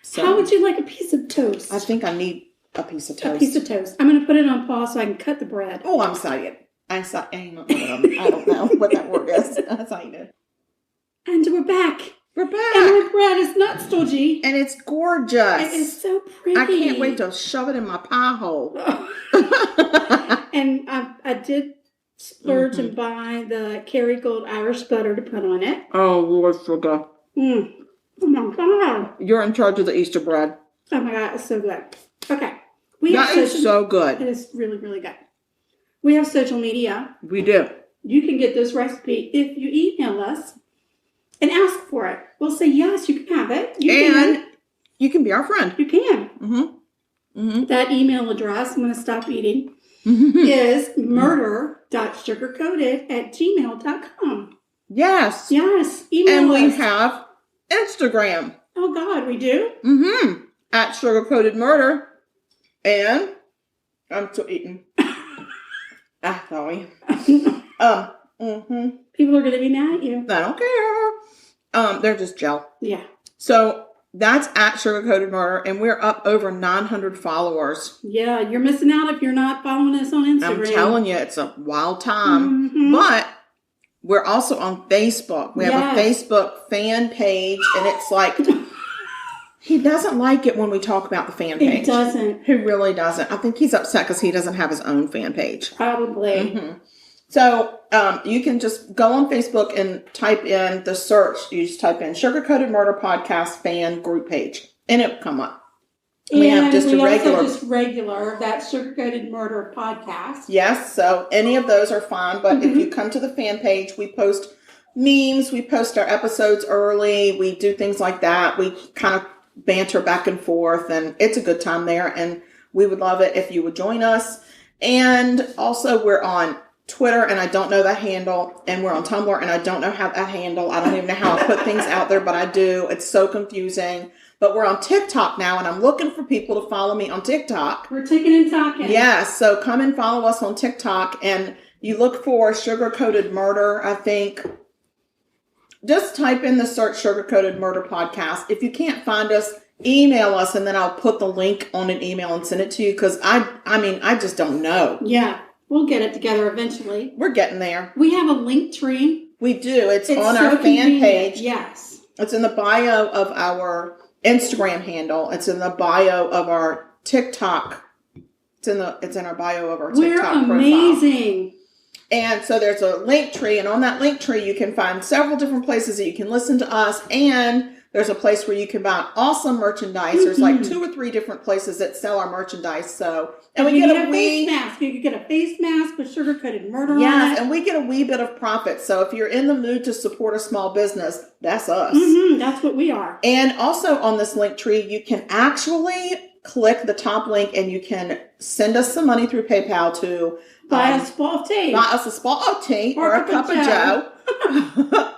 So, how would you like a piece of toast? I think I need a piece of toast. A piece of toast. I'm going to put it on pause so I can cut the bread. Oh, I'm sorry. I don't know what that word is. That's how you do. And we're back. We're back. And our bread is not stodgy. And it's gorgeous. It is so pretty. I can't wait to shove it in my pie hole. And I did splurge and buy the Kerrygold Irish butter to put on it. Oh, Lord, sugar. Oh, my God. You're in charge of the Easter bread. Oh my God, it's so good. Okay. That is so good. It is really, really good. We have social media. We do. You can get this recipe if you email us and ask for it. We'll say, yes, you can have it. You can be our friend. You can. That email address, I'm going to stop eating, is murder.sugarcoated@gmail.com. Yes. Yes. Email and we us. have Instagram. Oh, God, we do? At Sugar-Coated Murder. And I'm still eating. Sorry. People are going to be mad at you. I don't care. They're just gel. Yeah. So that's at Sugar-Coated Murder, and we're up over 900 followers. Yeah, you're missing out if you're not following us on Instagram. I'm telling you, it's a wild time. But we're also on Facebook. We have a Facebook fan page, and it's like, he doesn't like it when we talk about the fan page. He doesn't. He really doesn't. I think he's upset because he doesn't have his own fan page. Probably. So you can just go on Facebook and type in the search. You just type in Sugar-Coated Murder Podcast fan group page, and it'll come up. We have just a regular. That Sugar-Coated Murder Podcast. Yes, so any of those are fine. But if you come to the fan page, we post memes. We post our episodes early. We do things like that. We kind of banter back and forth, and it's a good time there. And we would love it if you would join us. And also, we're on Twitter, and I don't know the handle, and we're on Tumblr, and I don't know how that handle. I don't even know how I put things out there, but I do. It's so confusing. But we're on TikTok now, and I'm looking for people to follow me on TikTok. We're ticking and talking. Yes, so come and follow us on TikTok, and you look for Sugar-Coated Murder, I think. Just type in the search Sugar-Coated Murder Podcast. If you can't find us, email us, and then I'll put the link on an email and send it to you, because I just don't know. Yeah. We'll get it together eventually. We're getting there. We have a link tree. We do. It's on our fan page. Yes. It's in the bio of our Instagram handle. It's in the bio of our TikTok. It's in our bio of our TikTok profile. We're amazing. And so there's a link tree, and on that link tree you can find several different places that you can listen to us, and there's a place where you can buy awesome merchandise. There's like 2 or 3 different places that sell our merchandise. So, and we get a face mask. You can get a face mask with Sugar-Coated Murder on it. Yes, and we get a wee bit of profit. So if you're in the mood to support a small business, that's us. That's what we are. And also on this link tree, you can actually click the top link, and you can send us some money through PayPal to buy us a spot of tea. Buy us a spot of tea or a cup of joe.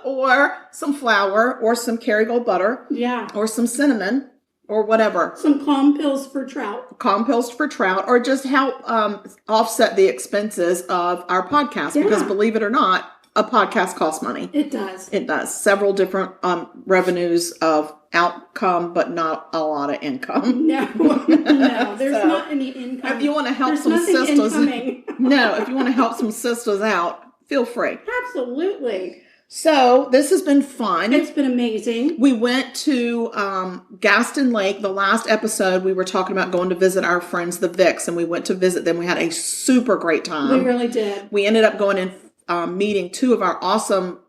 Or some flour, or some Kerrygold butter. Yeah. Or some cinnamon, or whatever. Some calm pills for trout. Calm pills for trout, or just help offset the expenses of our podcast. Yeah. Because believe it or not, a podcast costs money. It does. It does. Several different revenues of outcome, but not a lot of income. No, there's not any income. If you want to help some sisters, if you want to help some sisters out, feel free. Absolutely. So this has been fun. It's been amazing. We went to Gaston Lake. The last episode, we were talking about going to visit our friends, the Vicks, and we went to visit them. We had a super great time. We really did. We ended up going and meeting 2 of our awesome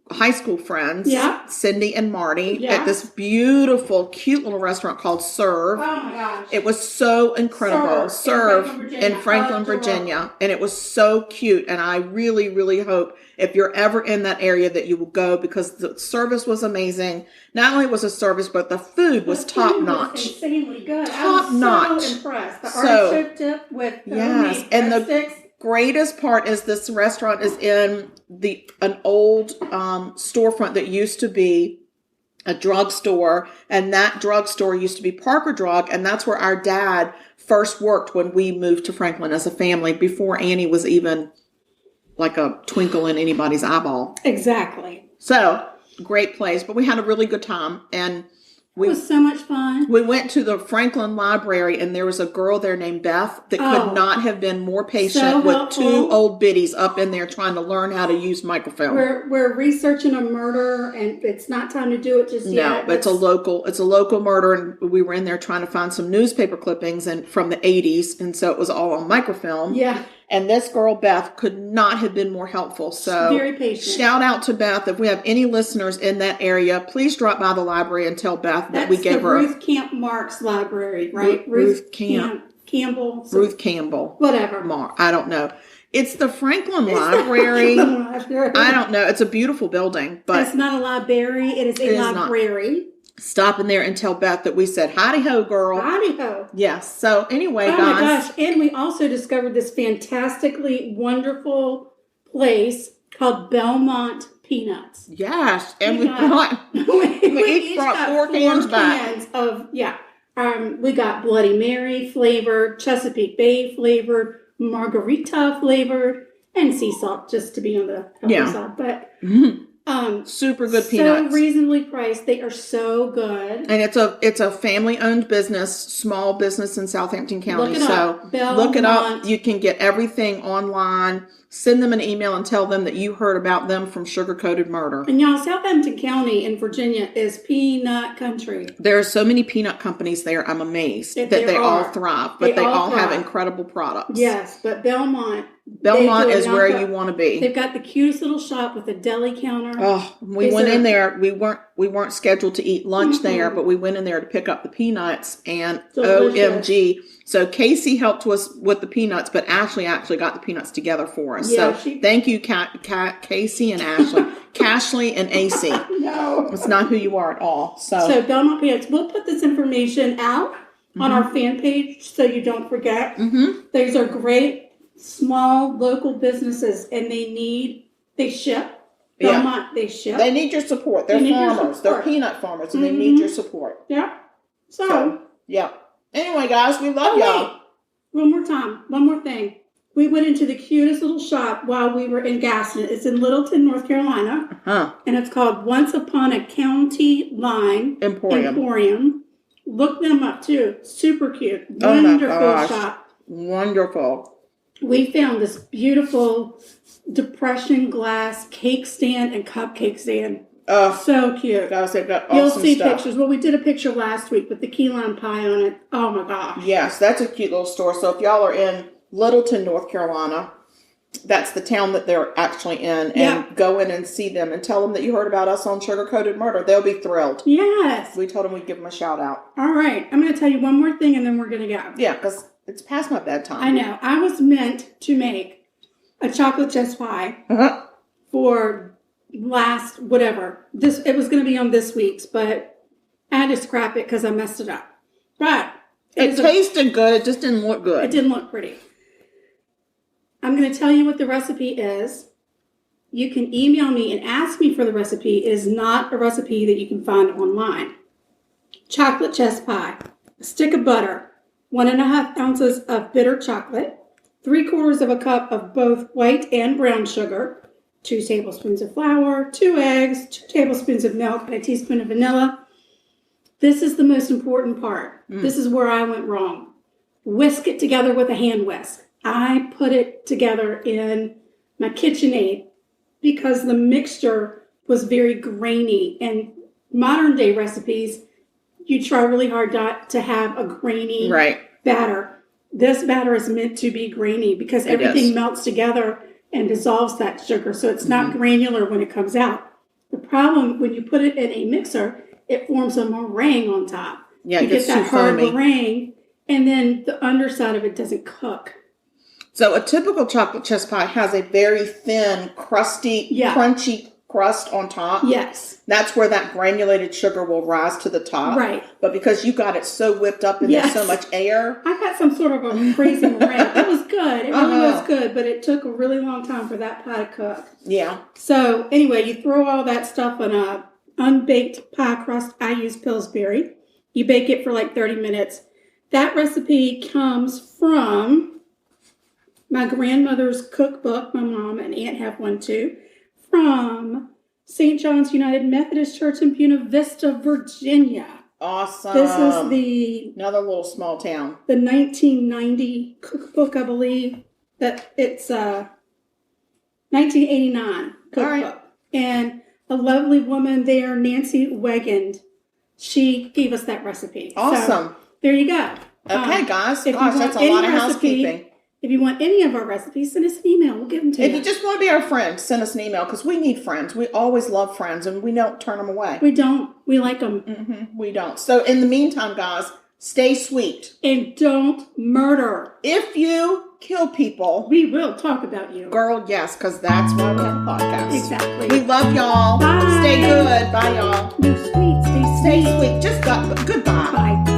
high school friends, Cindy and Marty, at this beautiful, cute little restaurant called Serve. Oh my gosh. It was so incredible. Serve in Franklin, Virginia. And it was so cute. And I really, really hope if you're ever in that area that you will go, because the service was amazing. Not only was the service, but the food was top notch. Insanely good. Top notch. I was so impressed. The artichoke dip with the and the greatest part is this restaurant is in an old storefront that used to be a drugstore, and that drugstore used to be Parker Drug, and that's where our dad first worked when we moved to Franklin as a family, before Annie was even like a twinkle in anybody's eyeball. Exactly. So, great place, but we had a really good time, and it was so much fun. We went to the Franklin Library, and there was a girl there named Beth that could not have been more patient with 2 old biddies up in there trying to learn how to use microfilm. We're researching a murder, and it's not time to do it just yet. No, but it's a local murder, and we were in there trying to find some newspaper clippings and from the 80s, and so it was all on microfilm. Yeah. And this girl, Beth, could not have been more helpful. So very patient. Shout out to Beth. If we have any listeners in that area, please drop by the library and tell Beth that we gave her. Ruth Camp Marks Library, right? Ruth Camp. Campbell. Ruth Campbell. Whatever. I don't know. It's the Franklin Library. I don't know. It's a beautiful building, but it's not a library. It is a library. Stop in there and tell Beth that we said howdy ho, girl. Howdy ho. Yes. So anyway, guys. Oh my gosh! And we also discovered this fantastically wonderful place called Belmont Peanuts. Yes, and we each brought 4 cans back. We got Bloody Mary flavored, Chesapeake Bay flavored, Margarita flavored, and sea salt just to be on the healthy side. But super good peanuts. So reasonably priced. They are so good. And it's a family owned business, small business in Southampton County. Look it up. You can get everything online. Send them an email and tell them that you heard about them from Sugar Coated Murder. And y'all, Southampton County in Virginia is peanut country. There are so many peanut companies there. I'm amazed that they all thrive, but they all have incredible products. Yes, but Belmont is where you want to be. They've got the cutest little shop with a deli counter. Oh, we went in there. We weren't scheduled to eat lunch there, but we went in there to pick up the peanuts, and delicious. OMG. So Casey helped us with the peanuts, but Ashley actually got the peanuts together for us. Yeah, so thank you, Casey and Ashley. Cashley and AC. No. It's not who you are at all. So Belmont Peanuts. We'll put this information out on our fan page so you don't forget. These are great, small, local businesses, and they ship. Belmont, they ship. They need your support. They're farmers. They're peanut farmers, and they need your support. Yeah. So yeah. Anyway, guys, we love y'all. Wait. One more thing. We went into the cutest little shop while we were in Gaston. It's in Littleton, North Carolina. And it's called Once Upon a County Line Emporium. Look them up, too. Super cute. Wonderful shop. Wonderful. We found this beautiful depression glass cake stand and cupcake stand. So cute. Guys, they've got awesome You'll see stuff. pictures. Well, we did a picture last week with the key lime pie on it. Oh, my gosh. Yes, that's a cute little store. So if y'all are in Littleton, North Carolina, that's the town that they're actually in. And go in and see them and tell them that you heard about us on Sugar Coated Murder. They'll be thrilled. Yes. We told them we'd give them a shout out. All right. I'm going to tell you one more thing and then we're going to go. Yeah, because it's past my bedtime. I know. I was meant to make a chocolate chess pie for last whatever. It was going to be on this week's, but I had to scrap it because I messed it up. But it tasted good. It just didn't look good. It didn't look pretty. I'm going to tell you what the recipe is. You can email me and ask me for the recipe. It is not a recipe that you can find online. Chocolate chess pie, a stick of butter, 1.5 ounces of bitter chocolate, 3/4 cup of both white and brown sugar, 2 tablespoons of flour, 2 eggs, 2 tablespoons of milk, and a teaspoon of vanilla. This is the most important part. This is where I went wrong. Whisk it together with a hand whisk. I put it together in my KitchenAid because the mixture was very grainy. And modern day recipes, you try really hard not to have a grainy batter. This batter is meant to be grainy because everything melts together and dissolves that sugar. So it's not granular when it comes out. The problem when you put it in a mixer, it forms a meringue on top. Yeah, you get that hard meringue, and then the underside of it doesn't cook. So a typical chocolate chess pie has a very thin, crusty, crunchy crust on top. Yes. That's where that granulated sugar will rise to the top. Right. But because you got it so whipped up and there's so much air. I got some sort of a crazy meringue. It was good. It really was good, but it took a really long time for that pie to cook. Yeah. So anyway, you throw all that stuff on a unbaked pie crust. I use Pillsbury. You bake it for like 30 minutes. That recipe comes from my grandmother's cookbook. My mom and aunt have one too. From St. John's United Methodist Church in Buena Vista, Virginia. Awesome. This is another little small town. The 1990 cookbook, I believe. That it's 1989 cookbook. All right. And a lovely woman there, Nancy Wegand, she gave us that recipe. Awesome. So, there you go. Okay, guys. Gosh, that's a lot of housekeeping. If you want any of our recipes, send us an email. We'll give them to you. If you just want to be our friend, send us an email because we need friends. We always love friends and we don't turn them away. We don't. We like them. We don't. So in the meantime, guys, stay sweet. And don't murder. If you kill people, We will talk about you. girl, yes, because that's why we have a podcast. Exactly. We love y'all. Bye. Stay good. Bye, y'all. No, sweet. Stay Stay sweet. Just goodbye. Bye.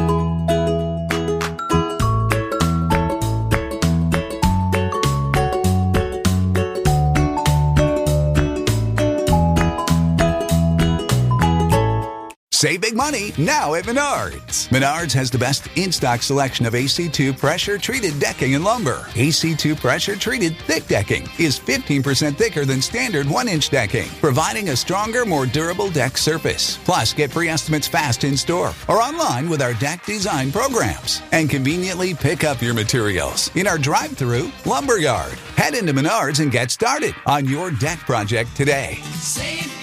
Save big money now at Menards. Menards has the best in-stock selection of AC2 pressure-treated decking and lumber. AC2 pressure-treated thick decking is 15% thicker than standard 1-inch decking, providing a stronger, more durable deck surface. Plus, get free estimates fast in-store or online with our deck design programs. And conveniently pick up your materials in our drive-through lumberyard. Head into Menards and get started on your deck project today. Save